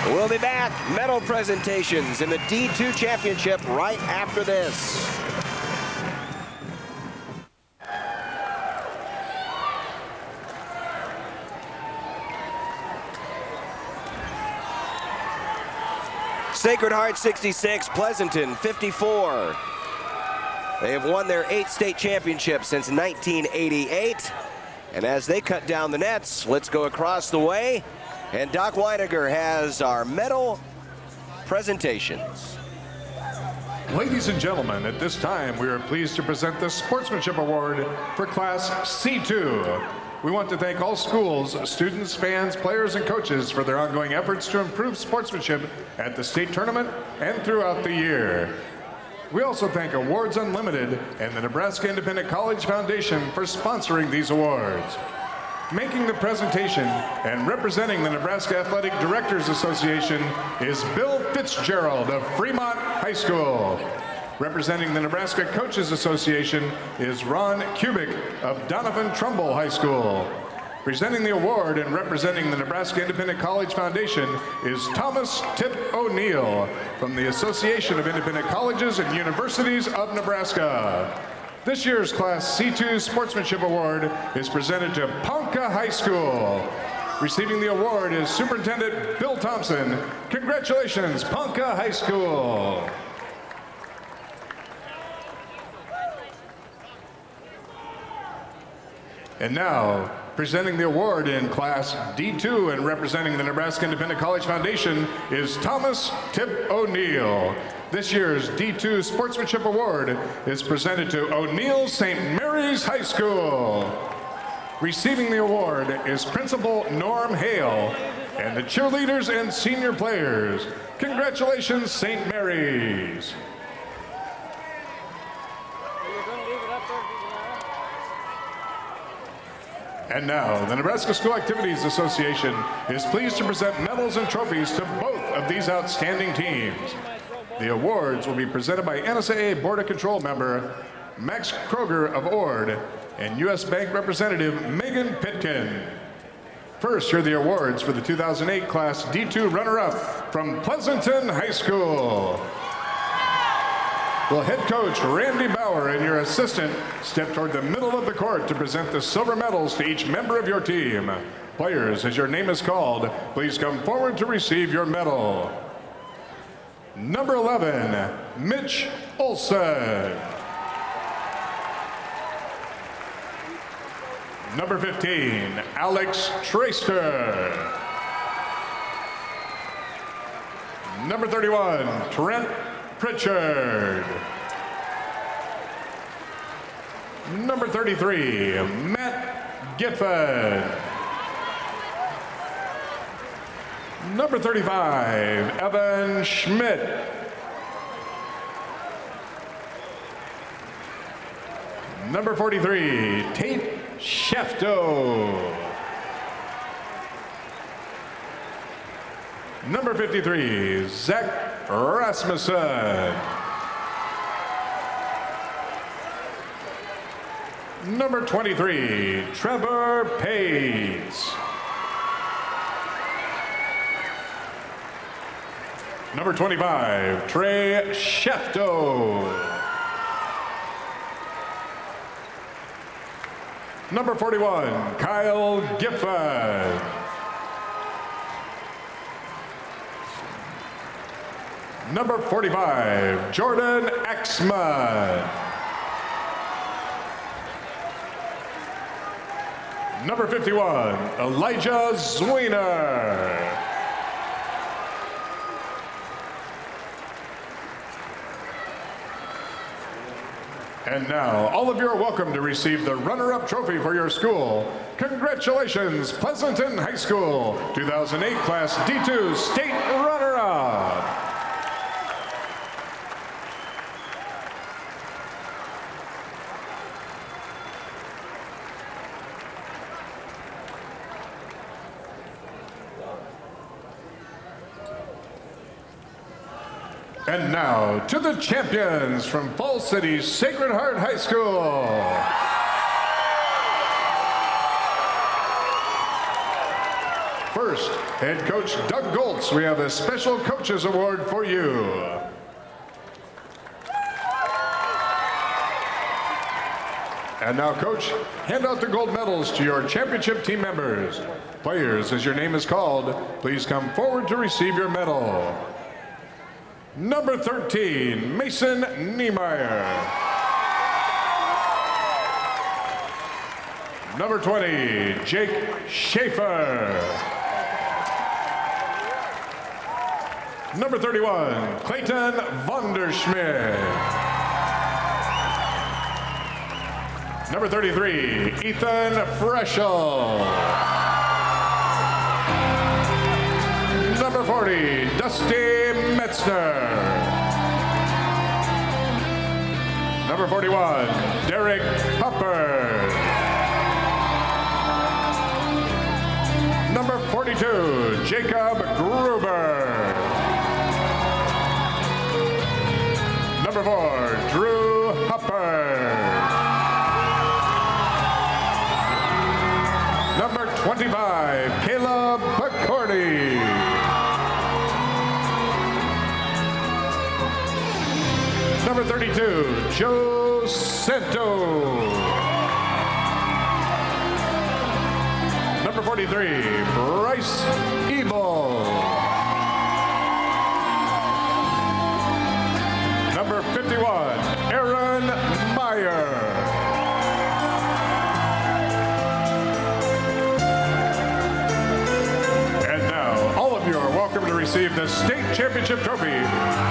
We'll be back. Medal presentations in the D2 championship right after this. Sacred Heart 66, Pleasanton 54. They have won their 8th state championship since 1988. And as they cut down the nets, let's go across the way. And Doc Weiniger has our medal presentations. Ladies and gentlemen, at this time, we are pleased to present the Sportsmanship Award for Class C2. We want to thank all schools, students, fans, players, and coaches for their ongoing efforts to improve sportsmanship at the state tournament and throughout the year. We also thank Awards Unlimited and the Nebraska Independent College Foundation for sponsoring these awards. Making the presentation and representing the Nebraska Athletic Directors Association is Bill Fitzgerald of Fremont High School. Representing the Nebraska Coaches Association is Ron Kubik of Donovan Trumbull High School. Presenting the award and representing the Nebraska Independent College Foundation is Thomas Tip O'Neill from the Association of Independent Colleges and Universities of Nebraska. This year's Class C2 Sportsmanship Award is presented to Ponca High School. Receiving the award is Superintendent Bill Thompson. Congratulations, Ponca High School. And now, presenting the award in Class D2 and representing the Nebraska Independent College Foundation is Thomas Tip O'Neill. This year's D2 Sportsmanship Award is presented to O'Neill St. Mary's High School. Receiving the award is Principal Norm Hale and the cheerleaders and senior players. Congratulations, St. Mary's. And now, the Nebraska School Activities Association is pleased to present medals and trophies to both of these outstanding teams. The awards will be presented by NSAA Board of Control member Max Kroger of Ord and U.S. Bank Representative Megan Pitkin. First, here are the awards for the 2008 Class D2 runner-up from Pleasanton High School. Will head coach Randy Bauer and your assistant step toward the middle of the court to present the silver medals to each member of your team. Players, as your name is called, please come forward to receive your medal. Number 11, Mitch Olson. Number 15, Alex Traster. Number 31, Trent Pritchard. Number 33, Matt Giffen. Number 35, Evan Schmidt. Number 43, Tate Shefto. Number 53, Zach Rasmussen. Number 23, Trevor Pace. Number 25, Trey Shefto. Number 41, Kyle Gifford. Number 45, Jordan Axman. Number 51, Elijah Zwiener. And now, all of you are welcome to receive the runner-up trophy for your school. Congratulations, Pleasanton High School, 2008 Class D2 State Runner-up. And now, to the champions from Falls City Sacred Heart High School. First, head coach Doug Goltz, we have a special coaches award for you. And now, coach, hand out the gold medals to your championship team members. Players, as your name is called, please come forward to receive your medal. Number 13, Mason Niemeyer. Number 20, Jake Schaefer. Number 31, Clayton Vonderschmidt. Number 33, Ethan Freschel. Number 40, Dusty Metzner. Number 41, Derek Hopper. Number 42, Jacob Gruber. Number 4, Drew Hopper. Number 25, Caleb McCordy. Number 32, Joe Santo. Number 43, Bryce Ebel. Number 51, Aaron Meyer. And now, all of you are welcome to receive the state championship trophy.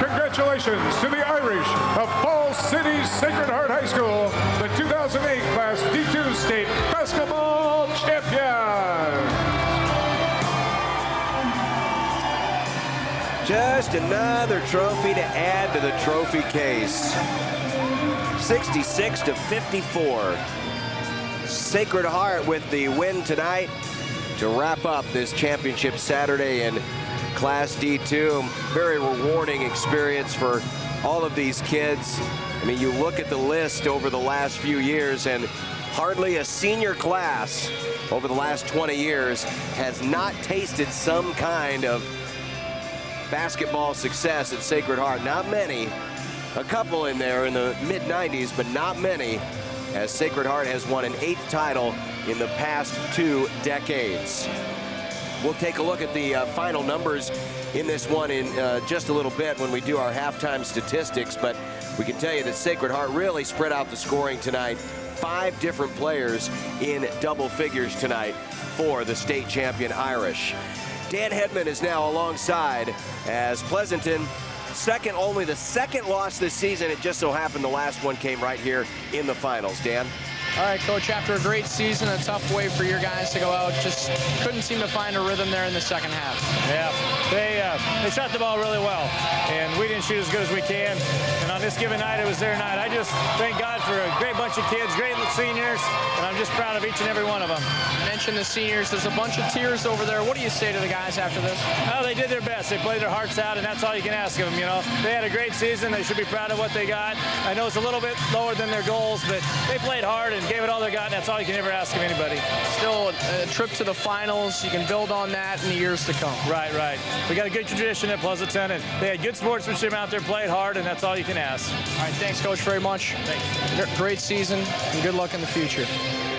Congratulations to the Irish of Falls City Sacred Heart High School, the 2008 Class D2 State Basketball Champions. Just another trophy to add to the trophy case. 66-54. Sacred Heart with the win tonight to wrap up this championship Saturday in Class D2. Very rewarding experience for all of these kids. I mean, you look at the list over the last few years, and hardly a senior class over the last 20 years has not tasted some kind of basketball success at Sacred Heart. Not many. A couple in there in the mid-90s, but not many, as Sacred Heart has won an 8th title in the past 2 decades. We'll take a look at the final numbers in this one in just a little bit when we do our halftime statistics, but we can tell you that Sacred Heart really spread out the scoring tonight. 5 different players in double figures tonight for the state champion Irish. Dan Hedman is now alongside as Pleasanton, only the second loss this season. It just so happened the last one came right here in the finals. Dan? All right, Coach, after a great season, a tough way for your guys to go out, just couldn't seem to find a rhythm there in the second half. Yeah, they shot the ball really well, and we didn't shoot as good as we can. And on this given night, it was their night. I just thank God for a great bunch of kids, great seniors, and I'm just proud of each and every one of them. You mentioned the seniors. There's a bunch of tears over there. What do you say to the guys after this? Oh, they did their best. They played their hearts out, and that's all you can ask of them, you know. They had a great season. They should be proud of what they got. I know it's a little bit lower than their goals, but they played hard and gave it all they got, and that's all you can ever ask of anybody. Still a trip to the finals. You can build on that in the years to come. Right, right. We got a good tradition at Pleasanton, and they had good sportsmanship out there, played hard, and that's all you can ask. All right, thanks, Coach, very much. Thanks. Great season, and good luck in the future.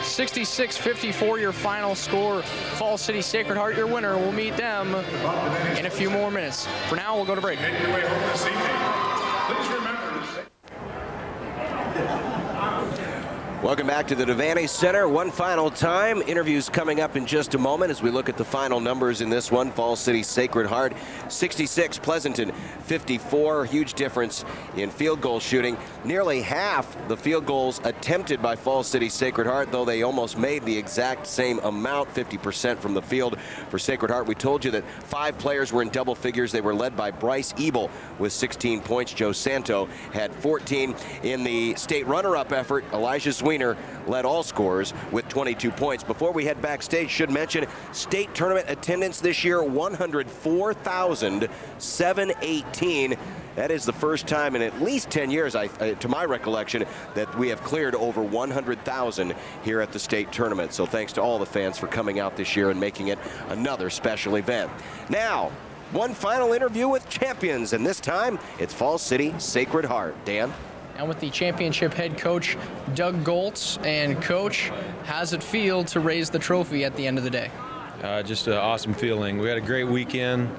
66-54 your final score. Falls City Sacred Heart your winner. We'll meet them in a few more minutes. For now, we'll go to break. Make your way home this evening. Please remember to say. Welcome back to the Devaney Center. One final time. Interviews coming up in just a moment as we look at the final numbers in this one. Falls City Sacred Heart 66, Pleasanton 54. Huge difference in field goal shooting. Nearly half the field goals attempted by Falls City Sacred Heart, though they almost made the exact same amount, 50% from the field for Sacred Heart. We told you that 5 players were in double figures. They were led by Bryce Ebel with 16 points. Joe Santo had 14. In the state runner-up effort, Elijah Sweener led all scorers with 22 points. Before we head backstage, should mention state tournament attendance this year, 104,718. That is the first time in at least 10 years, to my recollection, that we have cleared over 100,000 here at the state tournament. So thanks to all the fans for coming out this year and making it another special event. Now, one final interview with champions, and this time it's Falls City Sacred Heart. Dan? And with the championship head coach, Doug Goltz. And Coach, how's it feel to raise the trophy at the end of the day? Just an awesome feeling. We had a great weekend.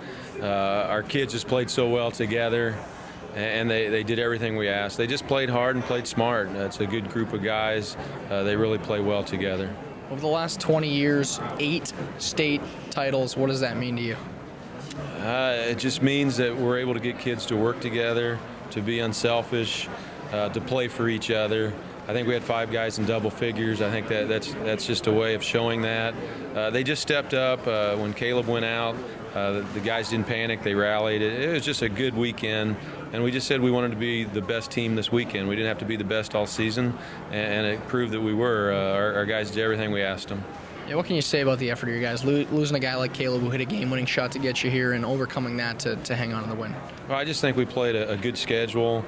Our kids just played so well together, and they did everything we asked. They just played hard and played smart. It's a good group of guys. They really play well together. Over the last 20 years, 8 state titles. What does that mean to you? It just means that we're able to get kids to work together, to be unselfish, to play for each other. I think we had 5 guys in double figures. I think that's just a way of showing that. They just stepped up when Caleb went out. The guys didn't panic. They rallied. It was just a good weekend, and we just said we wanted to be the best team this weekend. We didn't have to be the best all season, and it proved that we were. Our guys did everything we asked them. Yeah, what can you say about the effort of your guys? Losing a guy like Caleb who hit a game-winning shot to get you here and overcoming that to hang on to the win. Well, I just think we played a good schedule.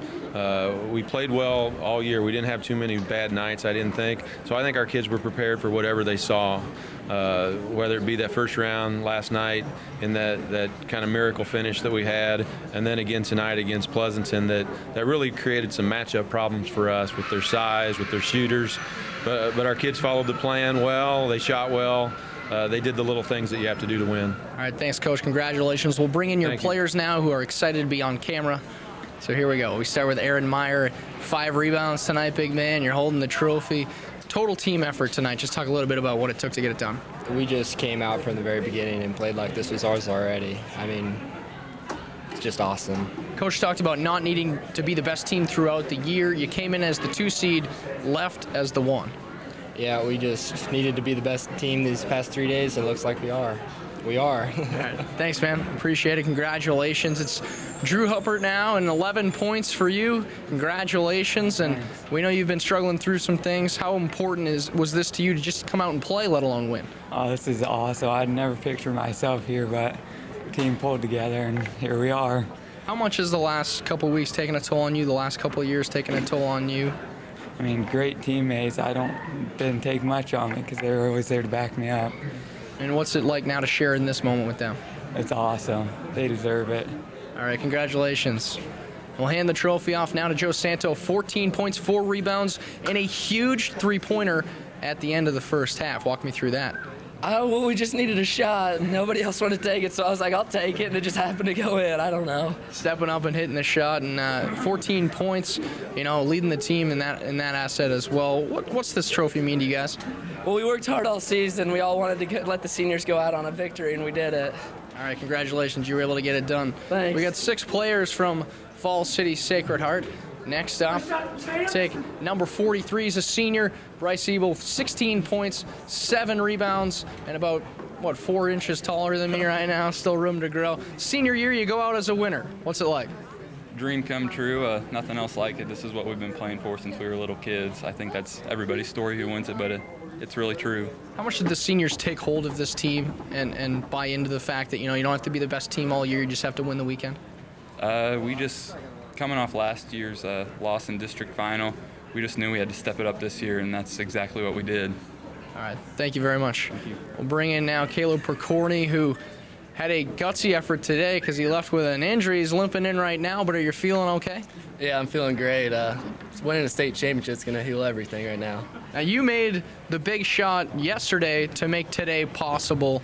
We played well all year. We didn't have too many bad nights, I didn't think. So I think our kids were prepared for whatever they saw, whether it be that first round last night in that kind of miracle finish that we had, and then again tonight against Pleasanton that really created some matchup problems for us with their size, with their shooters. But our kids followed the plan well. They shot well. They did the little things that you have to do to win. All right, thanks, Coach. Congratulations. We'll bring in your players now who are excited to be on camera. So here we go. We start with Aaron Meyer. 5 rebounds tonight, big man. You're holding the trophy. Total team effort tonight. Just talk a little bit about what it took to get it done. We just came out from the very beginning and played like this was ours already. I mean, it's just awesome. Coach talked about not needing to be the best team throughout the year. You came in as the 2 seed, left as the 1. Yeah, we just needed to be the best team these past 3 days. It looks like we are. We are. Thanks, man. Appreciate it. Congratulations. It's Drew Huppert now, and 11 points for you. Congratulations. And we know you've been struggling through some things. How important was this to you to just come out and play, let alone win? Oh, this is awesome. I'd never pictured myself here, but the team pulled together, and here we are. How much has the last couple of weeks taken a toll on you, the last couple of years taken a toll on you? I mean, great teammates. Didn't take much on me because they were always there to back me up. And what's it like now to share in this moment with them? It's awesome. They deserve it. All right, congratulations. We'll hand the trophy off now to Joe Santo. 14 points, 4 rebounds, and a huge 3-pointer at the end of the first half. Walk me through that. Well, we just needed a shot. Nobody else wanted to take it, so I was like, I'll take it, and it just happened to go in. I don't know. Stepping up and hitting the shot, and 14 points, leading the team in that asset as well. What's this trophy mean to you guys? Well, we worked hard all season. We all wanted to let the seniors go out on a victory, and we did it. All right, congratulations. You were able to get it done. Thanks. We got 6 players from Falls City Sacred Heart. Next up, take number 43 is a senior, Bryce Ebel, 16 points, 7 rebounds, and about, 4 inches taller than me right now, still room to grow. Senior year, you go out as a winner. What's it like? Dream come true, nothing else like it. This is what we've been playing for since we were little kids. I think that's everybody's story who wins it, but it's really true. How much did the seniors take hold of this team and buy into the fact that, you don't have to be the best team all year, you just have to win the weekend? We just, coming off last year's loss in district final, we just knew we had to step it up this year, and that's exactly what we did. All right, thank you very much. Thank you. We'll bring in now Caleb Percorny, who had a gutsy effort today because he left with an injury. He's limping in right now, but are you feeling okay? Yeah, I'm feeling great. Winning a state championship is going to heal everything right now. Now, you made the big shot yesterday to make today possible.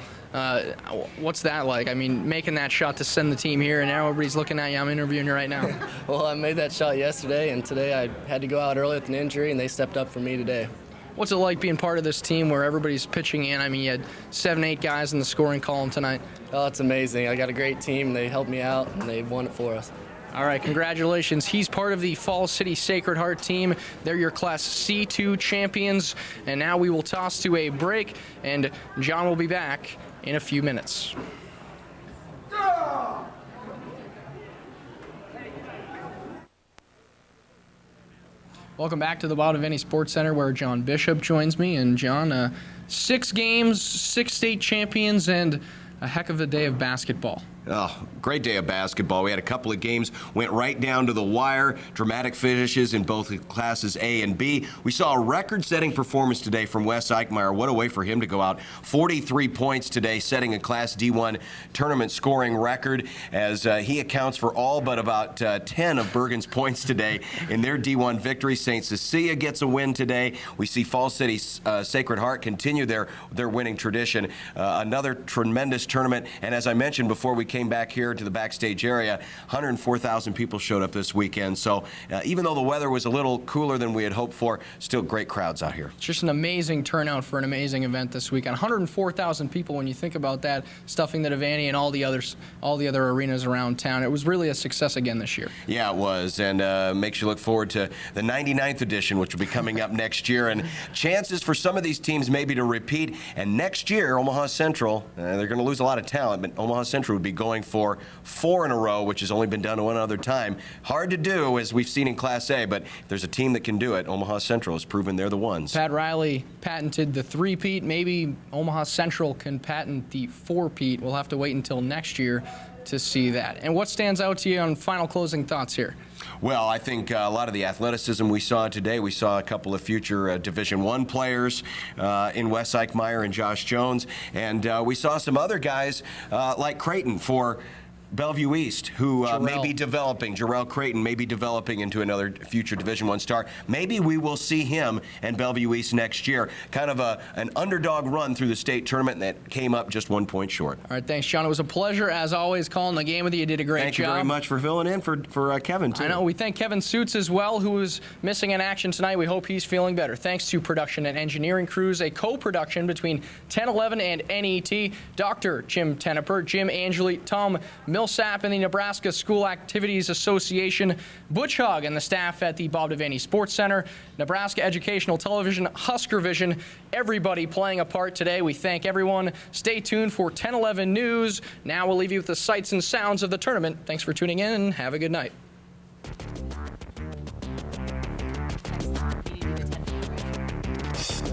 What's that like? I mean, making that shot to send the team here, and now everybody's looking at you. I'm interviewing you right now. Well, I made that shot yesterday, and today I had to go out early with an injury, and they stepped up for me today. What's it like being part of this team where everybody's pitching in? I mean, you had 7, 8 guys in the scoring column tonight. Oh, it's amazing. I got a great team. They helped me out, and they won it for us. All right, congratulations. He's part of the Falls City Sacred Heart team. They're your Class C2 champions. And now we will toss to a break, and John will be back in a few minutes. Welcome back to the Devaney Sports Center, where John Bishop joins me. And John, 6 games, 6 state champions, and a heck of a day of basketball. Oh, great day of basketball. We had a couple of games, went right down to the wire, dramatic finishes in both classes A and B. We saw a record-setting performance today from Wes Eichmeyer. What a way for him to go out. 43 points today, setting a Class D1 tournament scoring record, as he accounts for all but about 10 of Bergen's points today in their D1 victory. St. Cecilia gets a win today. We see Falls City Sacred Heart continue their winning tradition. Another tremendous tournament, and as I mentioned before we came back here to the backstage area, 104,000 people showed up this weekend. So even though the weather was a little cooler than we had hoped for, still great crowds out here. It's just an amazing turnout for an amazing event this weekend. 104,000 people, when you think about that, stuffing the Devaney and all the other arenas around town. It was really a success again this year. Yeah, it was, and makes you look forward to the 99th edition, which will be coming up next year, and chances for some of these teams maybe to repeat. And next year, Omaha Central, they're going to lose a lot of talent, but Omaha Central would be going for 4 in a row, which has only been done one other time. Hard to do, as we've seen in Class A, but if there's a team that can do it, Omaha Central has proven they're the ones. Pat Riley patented the 3-peat. Maybe Omaha Central can patent the 4-peat. We'll have to wait until next year to see that. And what stands out to you on final closing thoughts here? Well, I think a lot of the athleticism we saw today. We saw a couple of future Division I players in Wes Eichmeyer and Josh Jones, and we saw some other guys like Creighton for Bellevue East, who may be developing. Jarrell Creighton may be developing into another future Division I star. Maybe we will see him and Bellevue East next year. Kind of an underdog run through the state tournament that came up just 1 point short. All right, thanks, John. It was a pleasure, as always, calling the game with you. You did a great job. Thank you very much for filling in for Kevin, too. I know. We thank Kevin Suits as well, who is missing in action tonight. We hope he's feeling better. Thanks to production and engineering crews, a co-production between 1011 and NET, Dr. Jim Teneper, Jim Angeli, Tom Millsap, and the Nebraska School Activities Association, Butch Hugg, and the staff at the Bob Devaney Sports Center, Nebraska Educational Television, Husker Vision, everybody playing a part today. We thank everyone. Stay tuned for 1011 News. Now we'll leave you with the sights and sounds of the tournament. Thanks for tuning in, and have a good night.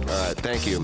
All right, thank you.